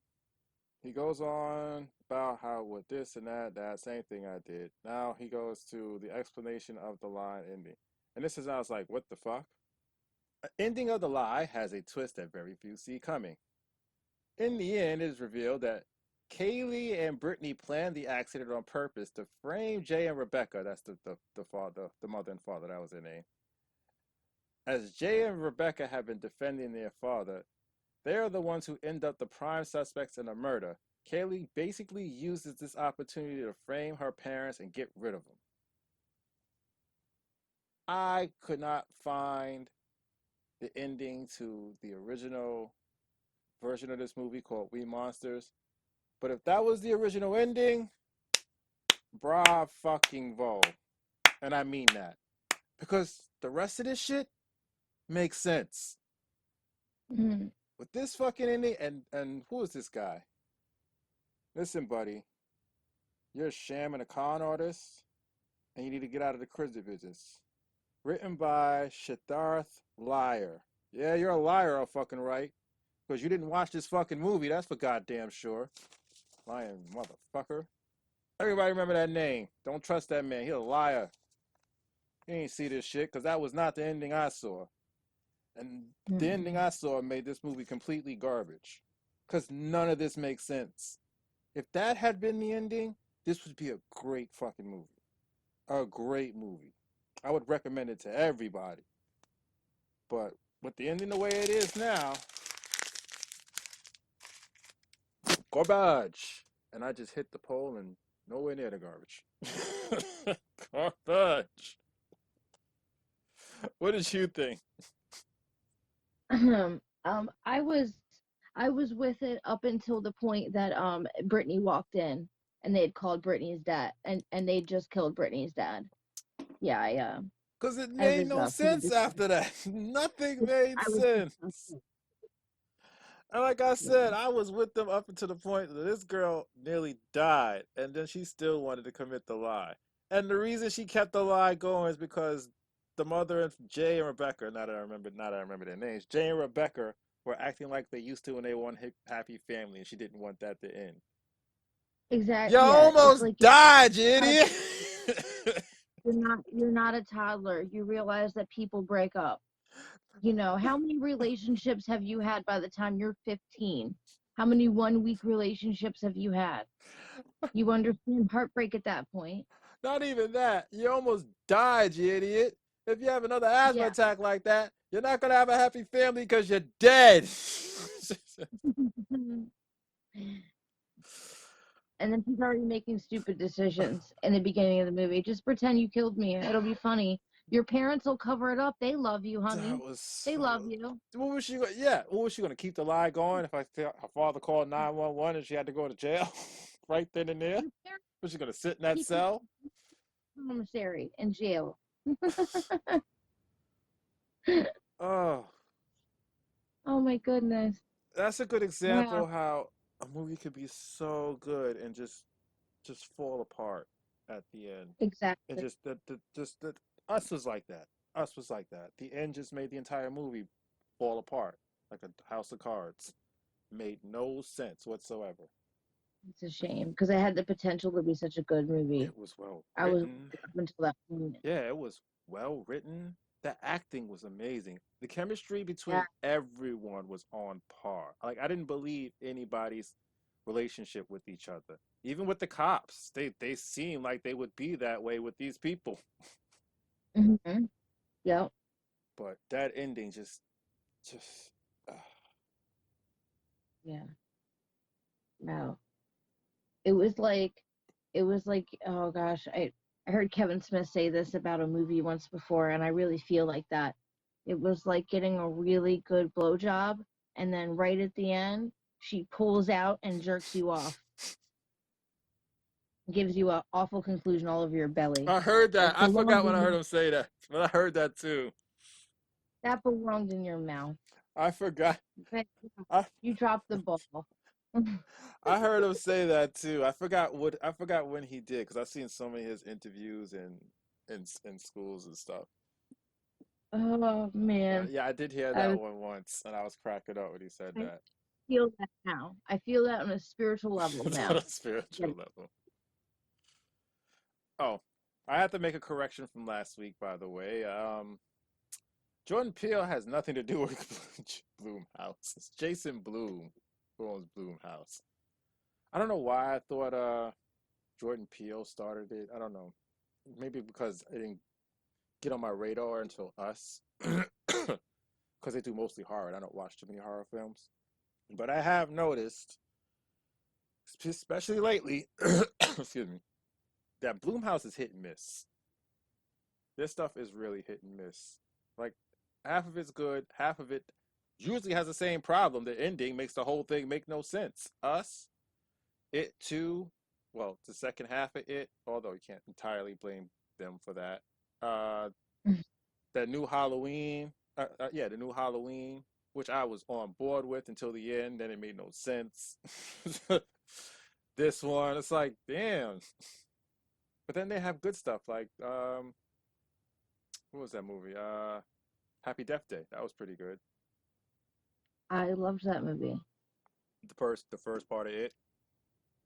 He goes on about how with this and that same thing I did. Now he goes to the explanation of the line ending, and this is I was like, what the fuck? Ending of the Lie has a twist that very few see coming. In the end, it is revealed that Kaylee and Brittany planned the accident on purpose to frame Jay and Rebecca. That's the father, the mother and father. That was their name. As Jay and Rebecca have been defending their father, they are the ones who end up the prime suspects in a murder. Kaylee basically uses this opportunity to frame her parents and get rid of them. I could not find the ending to the original version of this movie called We Monsters. But if that was the original ending, bra fucking vo. And I mean that. Because the rest of this shit makes sense. Mm. With this fucking ending, and who is this guy? Listen, buddy, you're a sham and a con artist, and you need to get out of the crypto business. Written by Siddharth Liar. Yeah, you're a liar, all fucking right. Because you didn't watch this fucking movie, that's for goddamn sure. Lying motherfucker. Everybody remember that name. Don't trust that man. He's a liar. He ain't see this shit, because that was not the ending I saw. And the ending Mm. I saw made this movie completely garbage. Because none of this makes sense. If that had been the ending, this would be a great fucking movie. A great movie. I would recommend it to everybody. But with the ending the way it is now, garbage. And I just hit the pole and nowhere near the garbage. Garbage. What did you think? I was with it up until the point that Brittany walked in and they had called Brittany's dad and they just killed Brittany's dad. Yeah, Because it I made was no pretty sense distraught. after that. Nothing made I was sense. And like I said, yeah. I was with them up until the point that this girl nearly died, and then she still wanted to commit the lie. And the reason she kept the lie going is because the mother and Jay and Rebecca, now that I remember their names, Jay and Rebecca were acting like they used to when they were one happy family, and she didn't want that to end. You Exactly. Yeah, it's almost like died, you idiot. you're not a toddler. You realize that people break up. You know, how many relationships have you had by the time you're 15? How many 1 week relationships have you had? You understand heartbreak at that point. Not even that. You almost died, you idiot. If you have another asthma Yeah. attack like that, you're not gonna have a happy family because you're dead. And then she's already making stupid decisions in the beginning of the movie. Just pretend you killed me. It'll be funny. Your parents will cover it up. They love you, That honey. was They love so. you. What was she? Yeah. What was she gonna keep the lie going if her father called 911 and she had to go to jail right then and there? Your parents Was she gonna sit in that keep you cell? commissary in jail. Oh, Oh my goodness. that's a good Yeah, example how a movie could be so good and just fall apart at the end. And exactly. just that us was like that. Us was like that. The end just made the entire movie fall apart like a house of cards. Made no sense whatsoever. It's a shame because it had the potential to be such a good movie. It was well I was written. up until that point. Yeah, it was well written. The acting was amazing. The chemistry Yeah. between everyone was on par. Like I didn't believe anybody's relationship with each other. Even with the cops, they seemed like they would be that way with these people. Mm-hmm. Yep. But that ending just just Yeah. No. It was like oh gosh, I heard Kevin Smith say this about a movie once before, and I really feel like that. It was like getting a really good blowjob, and then right at the end, she pulls out and jerks you off, gives you a awful conclusion all over your belly. I heard That that. I belonged forgot when in I heard your him say that, but I heard that too. that belonged in your mouth. I forgot. But I you dropped the ball. I heard him say that too. I forgot when he did because I've seen so many of his interviews in schools and stuff. Oh man, Yeah, I did hear I that was one once, and I was cracking up when he said I that. feel that now. I feel that on a spiritual level It's on now. a spiritual Get level. Oh, I have to make a correction from last week, by the way. Jordan Peele has nothing to do with Blumhouse. It's Jason Blum who owns Blumhouse. I don't know why I thought Jordan Peele started it. I don't know. Maybe because it didn't get on my radar until Us. Because they do mostly horror. I don't watch too many horror films. But I have noticed, especially lately, excuse me, that Blumhouse is hit and miss. This stuff is really hit and miss. Like half of it's good, half of it usually has the same problem. The ending makes the whole thing make no sense. Us, it too. Well, the second half of it, although you can't entirely blame them for that. Uh, it. that new Halloween, yeah, the new Halloween, which I was on board with until the end. Then it made no sense. This one, it's like, damn. But then they have good stuff like what was that movie? Happy Death Day. That was pretty good. I loved that movie. The first part of it,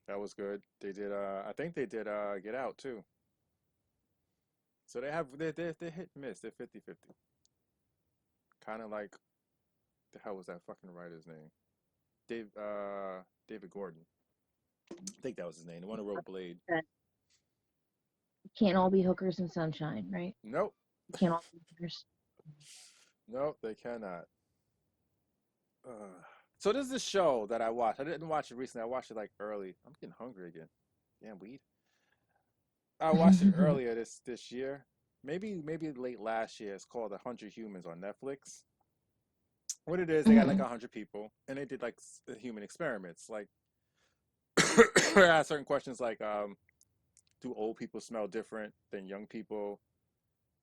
that was good. They did I think they did Get Out too. So they're hit and miss. They're 50-50. Kind of like the hell was that fucking writer's name? David Gordon. I think that was his name. The one who wrote Blade. That can't all be hookers and sunshine, right? Nope. Can't all be hookers. Nope, they cannot. Uh, so there's this show that I watched. I didn't watch it recently. I watched it like early. I'm getting hungry again. Damn weed. I watched it earlier this year. Maybe late last year. It's called 100 Humans on Netflix. What it is, they got like Mhm. 100 people, and they did like human experiments. Like, I asked certain questions like, do old people smell different than young people?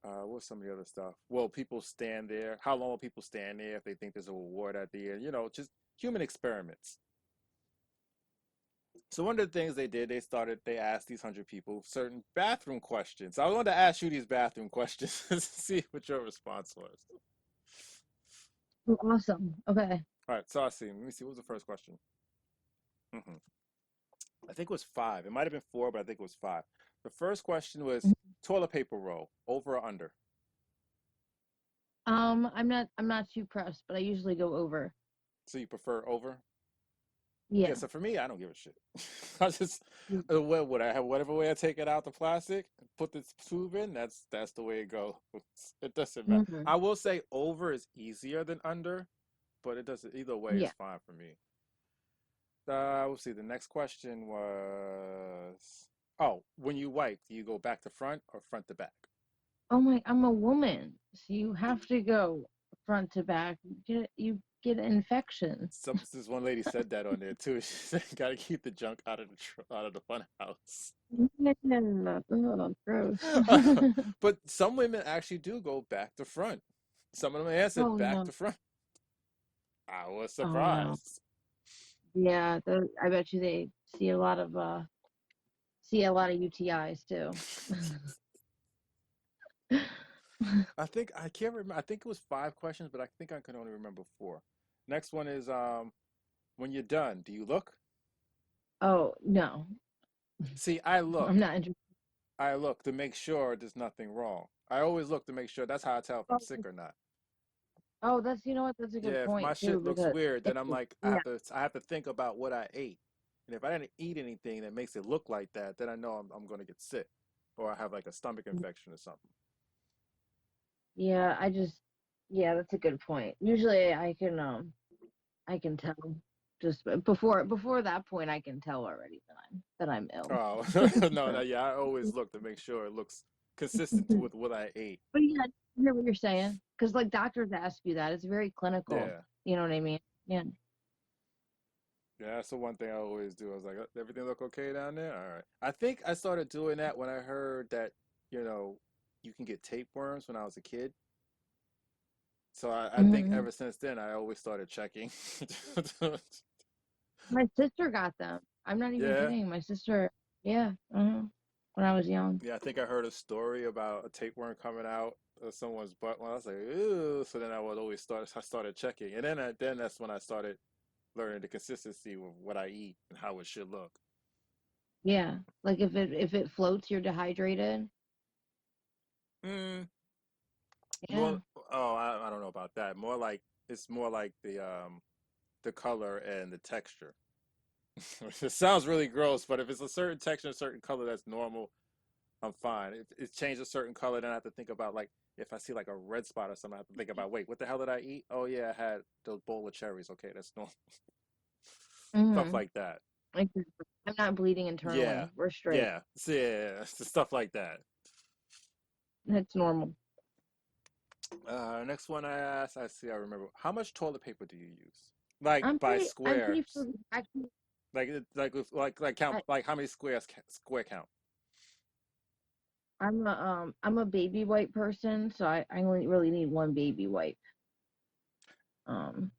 What's some of the other stuff? Will people stand there? How long will people stand there if they think there's a reward at the end? Just human experiments. So one of the things they did, they asked these 100 people certain bathroom questions. So I wanted to ask you these bathroom questions to see what your response was. Oh, awesome. Okay. All right, so I see. Let me see. What was the first question? hmm I think it was five. It might have been four, but I think it was five. The first question was toilet paper roll, over or under? I'm not too pressed, but I usually go over. So you prefer over? Yeah, Yeah. so for me, I don't give a shit. I just, Mm. what would I have? Whatever way I take it out the plastic, put the tube in. That's the way it goes. It doesn't matter. Mhm. I will say over is easier than under, but it doesn't. Either way is Yeah. fine for me. We'll see. The next question was, oh, when you wipe, do you go back to front or front to back? Oh my, I'm a woman, so you have to go front to back. You get infections. This one lady said that on there too. She said, "Got to keep the junk out of the fun house." Yeah. Oh, gross. But some women actually do go back to front. Some of them answered Oh back no. to front. I was Oh no. surprised. Yeah, I bet you they see a lot of UTIs too. I think I can't remember. I think it was five questions, but I think I can only remember four. Next one is when you're done, do you look? Oh no, See, I I'm look. not interested. I look to make sure there's nothing wrong. I always look to make sure. That's how I tell if I'm Oh, sick or not. that's you know what? That's a good Yeah, if my point too shit looks because weird, if then I'm you, like, yeah. I have to think about what I ate. And if I didn't eat anything that makes it look like that, then I know I'm going to get sick or I have like a stomach infection or something. Yeah, I just Yeah, that's a good point. Usually I can tell just before that point I can tell already that I'm ill. Oh no, no, So, yeah, I always look to make sure it looks consistent with what I ate. but yeah, I hear what you're saying because like doctors ask you that. It's very clinical. Yeah, You know what I mean? Yeah. yeah, that's the one thing I always do. I was like, everything look okay down there? All right. I think I started doing that when I heard that, you know, you can get tapeworms when I was a kid. So I think Hmm. ever since then, I always started checking. My sister got them. I'm not even Yeah. kidding. My sister, yeah, when I was young. Yeah, I think I heard a story about a tapeworm coming out of someone's butt. When I was like, ooh. So then I started checking. And then that's when I started learning the consistency of what I eat and how it should look. Yeah, like if it floats, you're dehydrated. Mm, Yeah. more, I don't know about that. It's more like the color and the texture. It sounds really gross, but if it's a certain texture, a certain color that's normal, I'm fine. If it's changed a certain color, then I have to think about like if I see like a red spot or something, I have to think about wait, what the hell did I eat? Oh yeah, I had those bowl of cherries. Okay, that's normal. Stuff Hmm. like that. Like I'm not bleeding Yeah, internally. We're straight. yeah, yeah, stuff like that. It's normal. Next one I asked, I see, I remember. How much toilet paper do you use? Like by I'm pretty squares. sure actually Like count I, like how many square count? I'm a baby wipe person, so I only really need one baby wipe. Um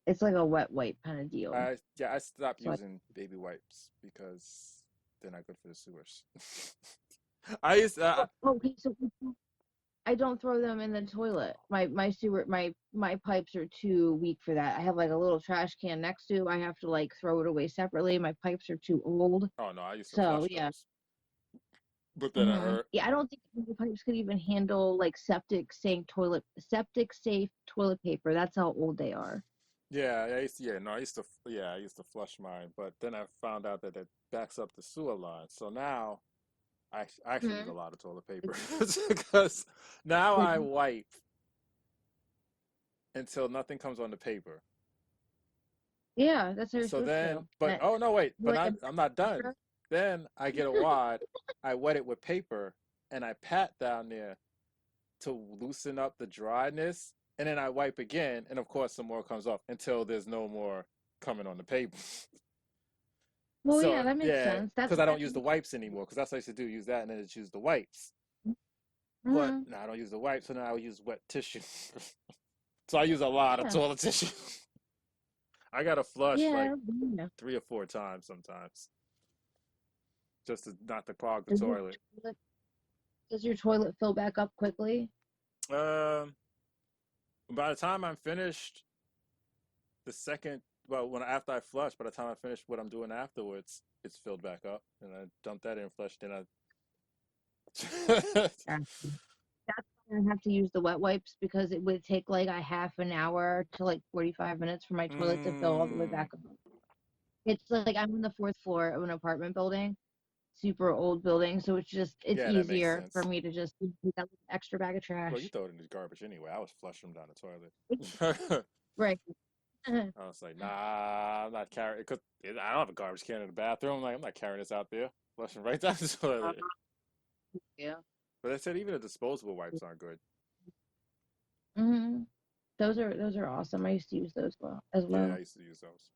it's like a wet wipe kind of deal. I stopped So using baby wipes because they're not good for the sewers. I used okay, so I don't throw them in the toilet. My sewer my pipes are too weak for that. I have like a little trash can next to. I have to like throw it away separately. My pipes are too old. oh no, I used to So flush yeah. those, but then I heard Yeah, I don't think the pipes could even handle like septic safe toilet paper. That's how old they are. yeah, I used to flush mine, but then I found out that it backs up the sewer line. So now I actually use a Mhm. lot of toilet paper because now I wipe until nothing comes on the paper. Yeah, that's how you're So supposed then, to. but oh no, wait, but Like a I'm not done. dishwasher. Then I get a wad, I wet it with paper, and I pat down there to loosen up the dryness, and then I wipe again, and of course some more comes off until there's no more coming on the paper. Well, yeah, So that makes yeah, sense. because I don't use the wipes anymore, because that's what I used to do, use that and then just use the wipes. But Mhm. now I don't use the wipes, so now I use wet tissue. So I use a lot of Yeah. toilet tissue. I gotta flush like Yeah. Yeah. 3 or 4 times sometimes just to not to clog the Does your toilet. toilet does your toilet fill back up quickly? Um, by the time I'm finished, the second, well, when after I flush, by the time I finish what I'm doing afterwards, it's filled back up, and I dump that in, flush, then I. Yeah. That's why I have to use the wet wipes because it would take like a half an hour to like 45 minutes for my toilet to fill all the way Mm, back up. It's like I'm on the fourth floor of an apartment building, super old building, so it's yeah, that makes easier for sense. me to just use that extra bag of Well, you trash. throw it in the garbage anyway. I was flushing them down the toilet. Right. I was like, nah, I'm not carrying it because I don't have a garbage can in the bathroom. I'm not carrying this out there. Flushing right down the toilet. Yeah. But I said even the disposable wipes aren't good. Hmm. Those are awesome. I used to use those as Yeah, I well. used to use those.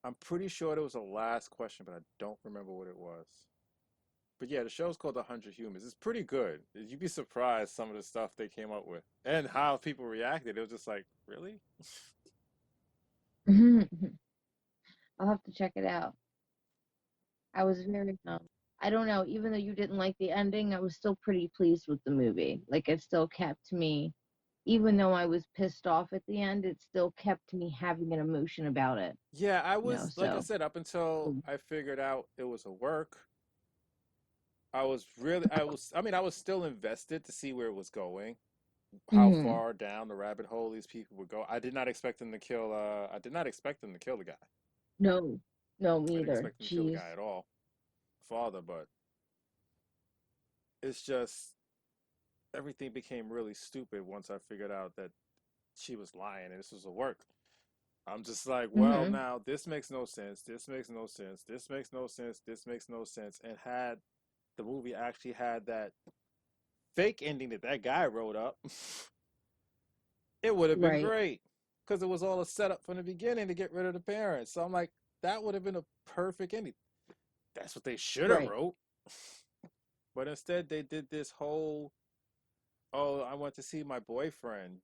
I'm pretty sure there was a last question, but I don't remember what it was. But yeah, the show's called 100 Humans. It's pretty good. You'd be surprised some of the stuff they came up with and how people reacted. It was just like, really? I'll have to check it out. I was very I don't know, even though you didn't like the ending, I was still pretty pleased with the movie. Like it still kept me, even though I was pissed off at the end, it still kept me having an emotion about it, Yeah, I was, like I so said, up until I figured out it was a work, I was still invested to see where it was going, how mhm. far down the rabbit hole these people would go. I did not expect them to kill the guy. No, no, I me didn't either. expect them to kill the Jeez. guy at all, father, but it's just everything became really stupid once I figured out that she was lying and this was a work. I'm just like, well, Mm-hmm. now this makes no sense. This makes no sense. This makes no sense. This makes no sense. And had the movie actually had that fake ending that that guy wrote up, it would have been Right. great because it was all a setup from the beginning to get rid of the parents. So I'm like, that would have been a perfect ending. That's what they should have Right. wrote. But instead, they did this whole, oh, I went to see my boyfriend.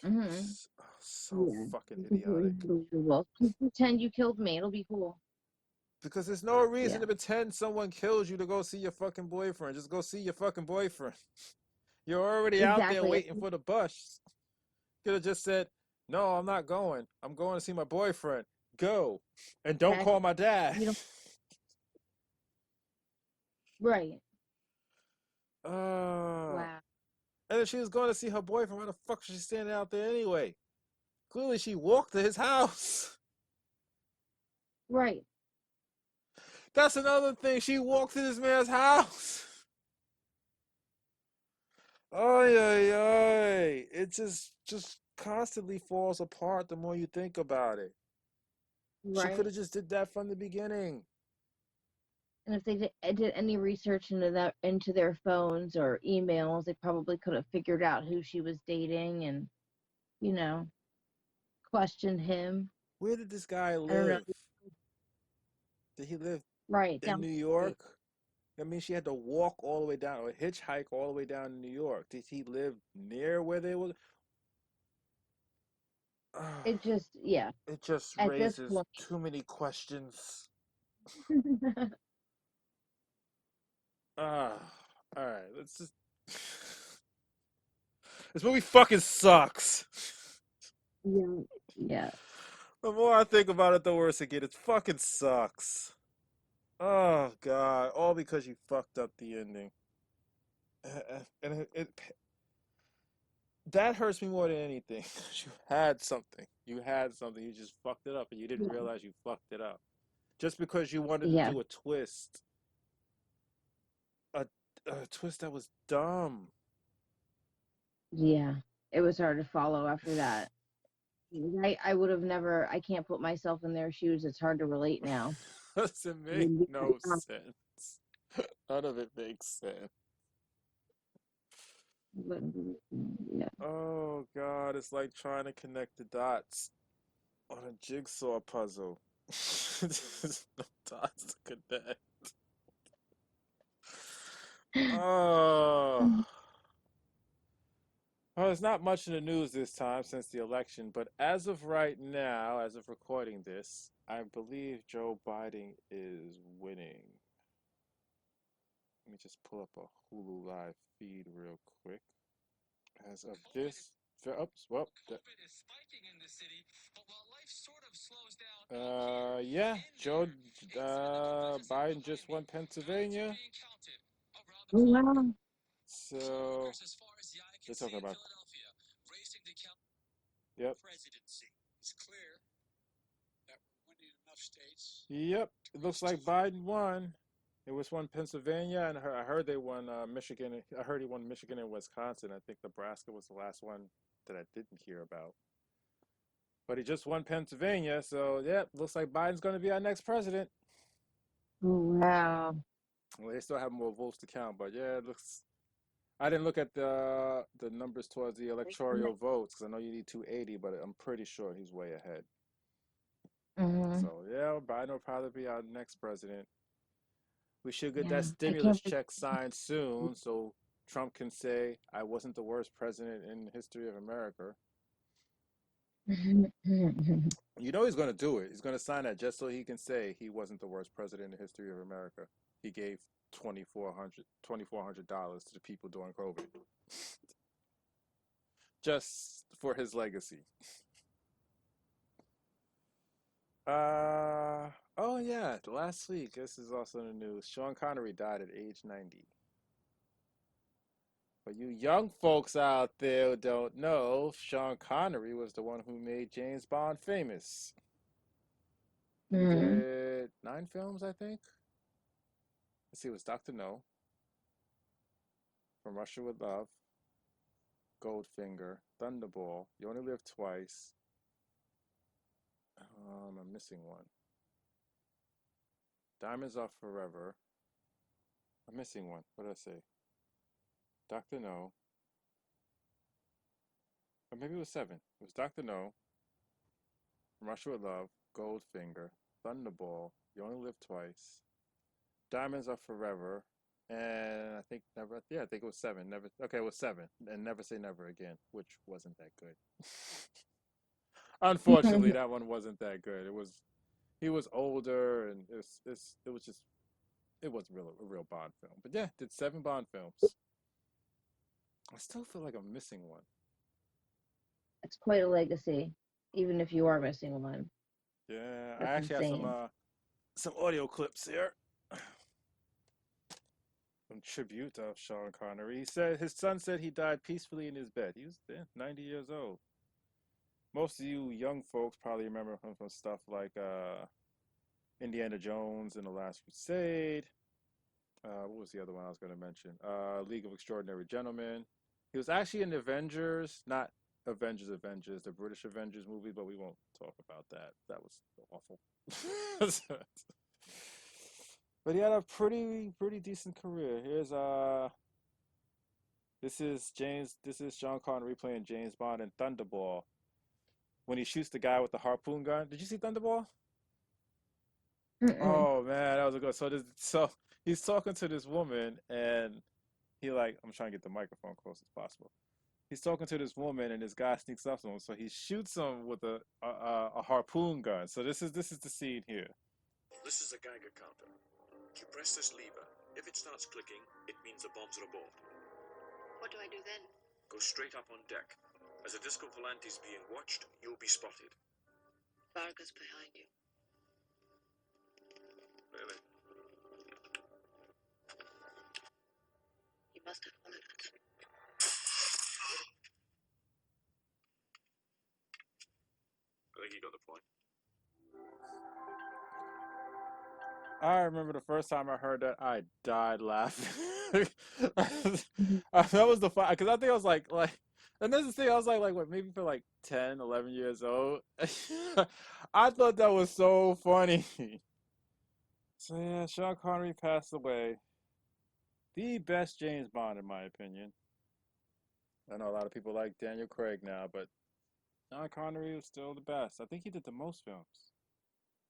Mm-hmm. So Yeah. fucking Completely idiotic. believable. Just pretend you killed me. It'll be cool. Because there's no reason Yeah. to pretend someone kills you to go see your fucking boyfriend. Just go see your fucking boyfriend. You're already out there Exactly. waiting for the bus. Could have just said, no, I'm not going. I'm going to see my boyfriend. Go. And don't Heck, call my dad. you don't. Right. uh, Wow. and if she was going to see her boyfriend, why the fuck was she standing out there anyway? Clearly, she walked to his house. Right. That's another thing. She walked to this man's house. Ay, ay, ay. It just constantly falls apart the more you think about it. She could Right. have just did that from the beginning. And if they did any research into that, into their phones or emails, they probably could have figured out who she was dating and, you know, questioned him. Where did this guy I don't know. live? Did he live Right. in Down New the street. York? I mean, she had to walk all the way down or hitchhike all the way down to New York. Did he live near where they were? It just, yeah. It just At this raises point. too many questions. Ah, all right. Let's just. This movie fucking sucks. Yeah. Yeah. The more I think about it, the worse it gets. It fucking sucks. Oh god, all because you fucked up the ending. And that hurts me more than anything. You had something. You had something. You just fucked it up, and you didn't Yeah. realize you fucked it up. Just because you wanted to Yeah. do a, a twist that was dumb. Yeah. It was hard to follow after that. I would have never, I can't put myself in their shoes. It's hard to relate now. Doesn't make Would be no sense. None of it makes sense. Yeah. Oh god, it's like trying to connect the dots on a jigsaw puzzle. There's no dots to connect. Oh. Well, there's not much in the news this time since the election, but as of right now, as of recording this, I believe Joe Biden is winning. Let me just pull up a Hulu live feed real quick. As of this, oops, well, yeah, Joe Biden just won Pennsylvania. Oh, wow. So they're talking about, yep, yep. It looks like Biden won. It was one Pennsylvania, and I heard they won Michigan. I heard he won Michigan and Wisconsin. I think Nebraska was the last one that I didn't hear about. But he just won Pennsylvania, so yeah, looks like Biden's going to be our next president. Oh, wow. Well, they still have more votes to count, but yeah, it looks. I didn't look at the numbers towards the electoral votes because I know you need 280, but I'm pretty sure he's way ahead. Mm-hmm. So yeah, Biden will probably be our next president. We should get Yeah. that I stimulus can't check signed soon so Trump can say, I wasn't the worst president in the history of America. believe. You know he's going to do it. He's going to sign that just so he can say he wasn't the worst president in the history of America. He gave $2,400 to the people during COVID just for his legacy. Oh yeah, last week, this is also in the news. Sean Connery died at age 90. But you young folks out there who don't know, Sean Connery was the one who made James Bond famous. He Mm-hmm. did 9 films, I think. Let's see, it was Dr. No From Russia with Love, Goldfinger, Thunderball, You Only Live Twice. I'm missing one. Diamonds Are Forever. I'm missing one. What did I say? Doctor No. Or maybe it was seven. It was Doctor No, From Russia with Love, Goldfinger, Thunderball, You Only Live Twice, Diamonds Are Forever, and I think never. Yeah, I think it was seven. Never. Okay, it was seven, and Never Say Never Again, which wasn't that good. Unfortunately, that one wasn't that good. It was. He was older, and it was just it was a real Bond film. But yeah, did seven Bond films. I still feel like I'm missing one. It's quite a legacy, even if you are missing one. Yeah, I That's actually have insane. some audio clips here. Some tribute of Sean Connery. He said his son said he died peacefully in his bed. He was 90 years old. Most of you young folks probably remember him from stuff like Indiana Jones and The Last Crusade. What was the other one I was going to mention? League of Extraordinary Gentlemen. He was actually in the Avengers, not Avengers, the British Avengers movie, but we won't talk about that. That was awful. But he had a pretty decent career. This is Sean Connery playing James Bond in Thunderball when he shoots the guy with the harpoon gun. Did you see Thunderball? Mm-mm. Oh man, that was a good. So he's talking to this woman and I'm trying to get the microphone close as possible. He's talking to this woman and this guy sneaks up to him, so he shoots him with a harpoon gun. So this is the scene here. This is a Geiger counter. You press this lever. If it starts clicking, it means the bombs are aboard. What do I do then? Go straight up on deck. As a disco volante is being watched, you'll be spotted. Varga's behind you. Really? You must have followed us. I think you got the point. I remember the first time I heard that, I died laughing. That was the fun, because I think I was and this is the thing, I was like what, maybe for 10, 11 years old. I thought that was so funny. So yeah, Sean Connery passed away. The best James Bond, in my opinion. I know a lot of people like Daniel Craig now, but Sean Connery was still the best. I think he did the most films.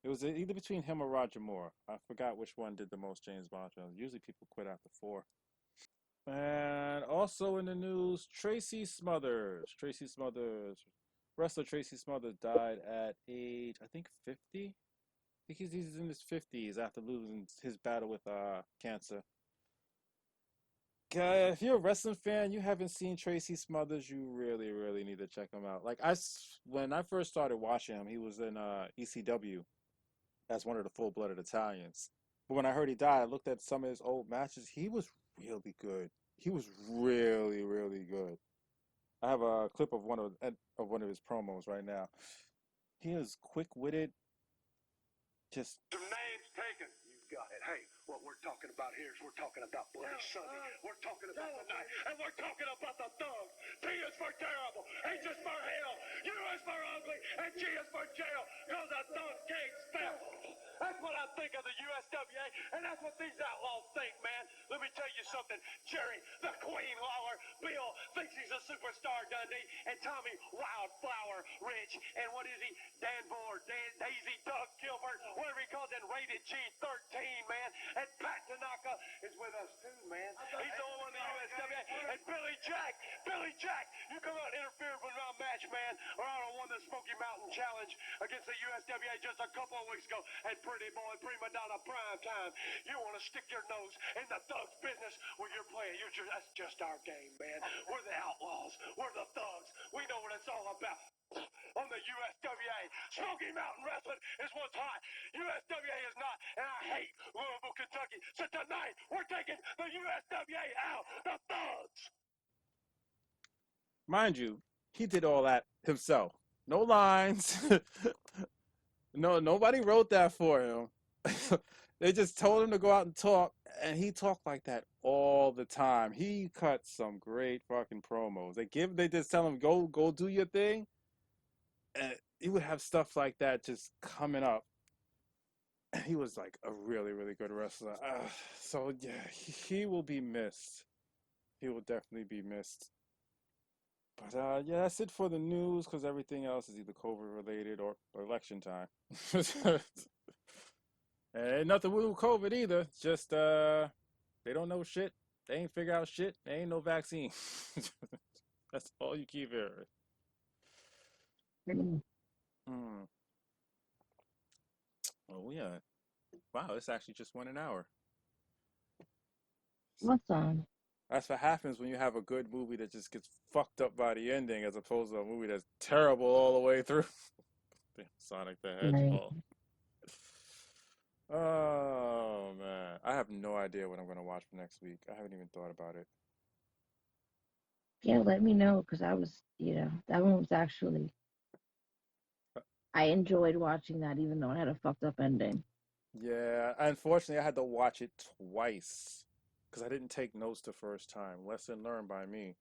It was either between him or Roger Moore. I forgot which one did the most James Bond films. Usually people quit after 4. And also in the news, Tracy Smothers. Wrestler Tracy Smothers died at age, I think 50? I think he's in his 50s after losing his battle with cancer. If you're a wrestling fan, you haven't seen Tracy Smothers, you really, really need to check him out. When I first started watching him, he was in ECW as one of the full-blooded Italians. But when I heard he died, I looked at some of his old matches. He was really good. He was really, really good. I have a clip of one of his promos right now. He is quick-witted. Just some names taken. You got it. Hey, what we're talking about here is we're talking about Bloody Sunday. We're talking about the night. And we're talking about the thugs. T is for terrible. H is for hell. U is for ugly. And G is for jail. Because the thugs can't spell. That's what I think of the USWA. And that's what these outlaws think, man. Let me tell you something. Jerry, the Queen Lawler, Bill thinks he's a superstar Dundee. And Tommy Wildflower Rich. And what is he? Dan Bohr, Daisy, Doug Gilbert, whatever he calls it, rated G13, man. And Pat Tanaka is with us too, man. He's the only one in the USWA. And Billy Jack, you come out and interfere with my match, man, or I would have won the Smoky Mountain Challenge against the USWA just a couple of weeks ago. And Pretty Boy, Prima Donna, Prime Time. You want to stick your nose in the thugs' business where you're playing. That's just our game, man. We're the outlaws. We're the thugs. We know what it's all about. On the USWA. Smoky Mountain Wrestling is what's hot. USWA is not, and I hate Louisville, Kentucky. So tonight, we're taking the USWA out. The thugs. mind you, he did all that himself. No lines. No, nobody wrote that for him. They just told him to go out and talk, And he talked like that all the time. He cut some great fucking promos. They just tell him go do your thing, and he would have stuff like that just coming up. And he was like a really really good wrestler. So yeah, he will be missed. He will definitely be missed. But yeah, that's it for the news because everything else is either COVID related or election time. And ain't nothing with COVID either. Just they don't know shit. They ain't figure out shit. There ain't no vaccine. That's all you keep hearing. Hmm. Oh yeah. Wow, this actually just went an hour. What's on? That's what happens when you have a good movie that just gets fucked up by the ending, as opposed to a movie that's terrible all the way through. Sonic the Right. Hedgehog. Oh man, I have no idea what I'm gonna watch for next week. I haven't even thought about it. Yeah, let me know because I was, that one was actually, I enjoyed watching that even though it had a fucked up ending. Yeah, unfortunately, I had to watch it twice because I didn't take notes the first time. Lesson learned by me.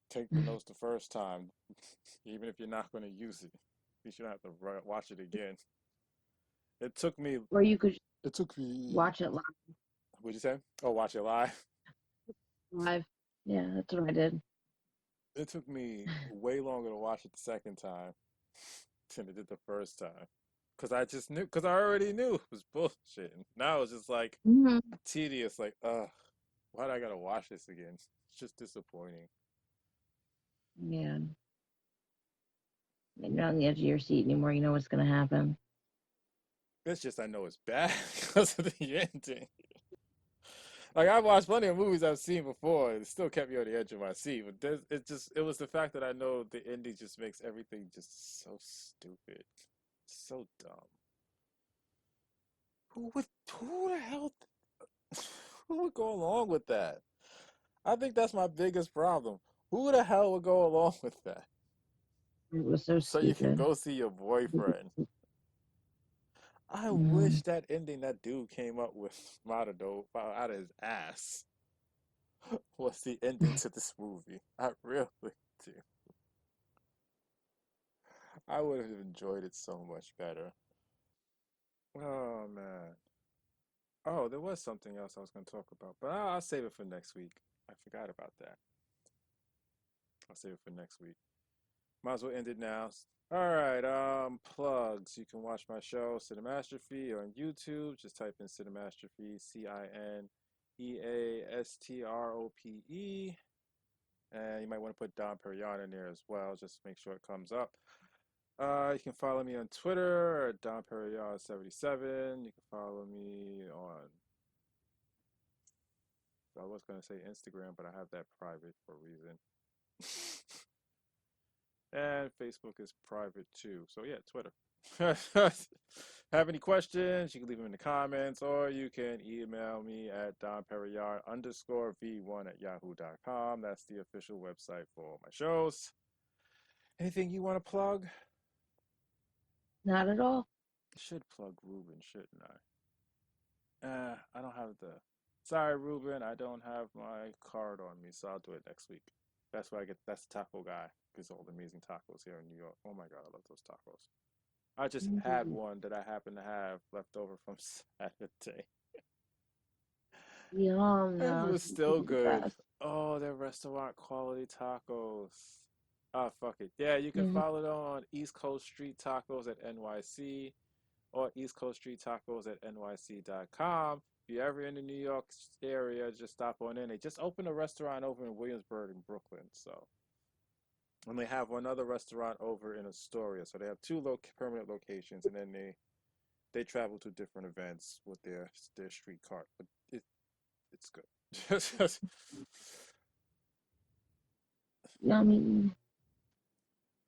Take the notes the first time, even if you're not going to use it. You should have to watch it again. It took me. Or you could It took me. watch it What'd you say? Oh, watch it live. live. Yeah, that's what I did. It took me way longer to watch it the second time than it did the first time. Because I just knew, because I already knew it was bullshit. And now it's just like Hmm. tedious, like, why do I gotta watch this again? It's just disappointing. Yeah. You're not on the edge of your seat anymore. You know what's going to happen. It's just I know it's bad because of the ending. Like I've watched plenty of movies I've seen before, and it still kept me on the edge of my seat. But it was the fact that I know the ending just makes everything just so stupid, so dumb. Who the hell who would go along with that? I think that's my biggest problem. Who the hell would go along with that? It was so So you can stupid. go see your boyfriend. I Mm, wish that ending that dude came up with Matador out of his ass was the ending to this movie. I really do. I would have enjoyed it so much better. Oh man. Oh, there was something else I was going to talk about, but I'll save it for next week. I forgot about that. I'll save it for next week. Might as well end it now. All right, plugs. You can watch my show, Cinemastrophe, on YouTube. Just type in Cinemastrophe, Cineastrope. And you might want to put Don Perignon in there as well. Just make sure it comes up. You can follow me on Twitter at Don Perignon77. You can follow me on, I was going to say Instagram, but I have that private for a reason. And Facebook is private too. So yeah, Twitter. Have any questions? You can leave them in the comments, or you can email me at donperignon_v1 at yahoo.com. That's the official website for all my shows. Anything you want to plug? not at all. Should plug Ruben, shouldn't I? I don't have the. Sorry, Ruben, I don't have my card on me, so I'll do it next week. That's why I get. That's the taco guy. Gets all the amazing tacos here in New York. Oh my god, I love those tacos. I just had Mm, one that I happen to have left over from Saturday. yum, And it no, was seafood still is the good. best. Oh, they're restaurant quality tacos. Ah, fuck it. Yeah, you can Mm, follow them on East Coast Street Tacos at NYC or East Coast Street Tacos at NYC.com. If you're ever in the New York area, just stop on in. They just opened a restaurant over in Williamsburg in Brooklyn. So, and they have one other restaurant over in Astoria. So they have two permanent locations, and then they travel to different events with their street cart. But it's good. yummy.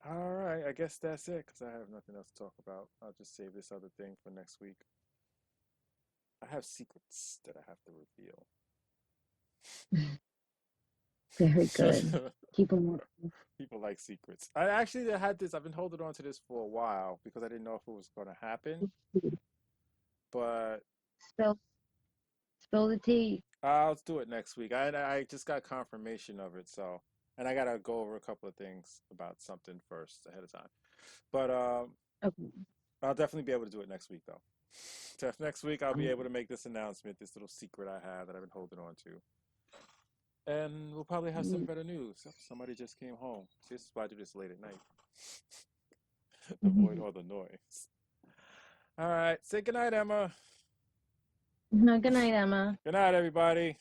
All right, I guess that's it because I have nothing else to talk about. I'll just save this other thing for next week. I have secrets that I have to Very good. reveal. Keep them. People like secrets. I actually had this. I've been holding on to this for a while because I didn't know if it was going to happen. But Spill, Spill the tea. I'll do it next week. I just got confirmation of it, so and I gotta go over a couple of things about something first ahead of time. But Okay. I'll definitely be able to do it next week, though. So next week I'll be able to make this announcement, this little secret I have that I've been holding on to, and we'll probably have some better news. Oh, somebody just came home. See, this is why I do this late at night. Avoid all the noise. All right, say goodnight, Emma. Good night, Emma. Good night, everybody.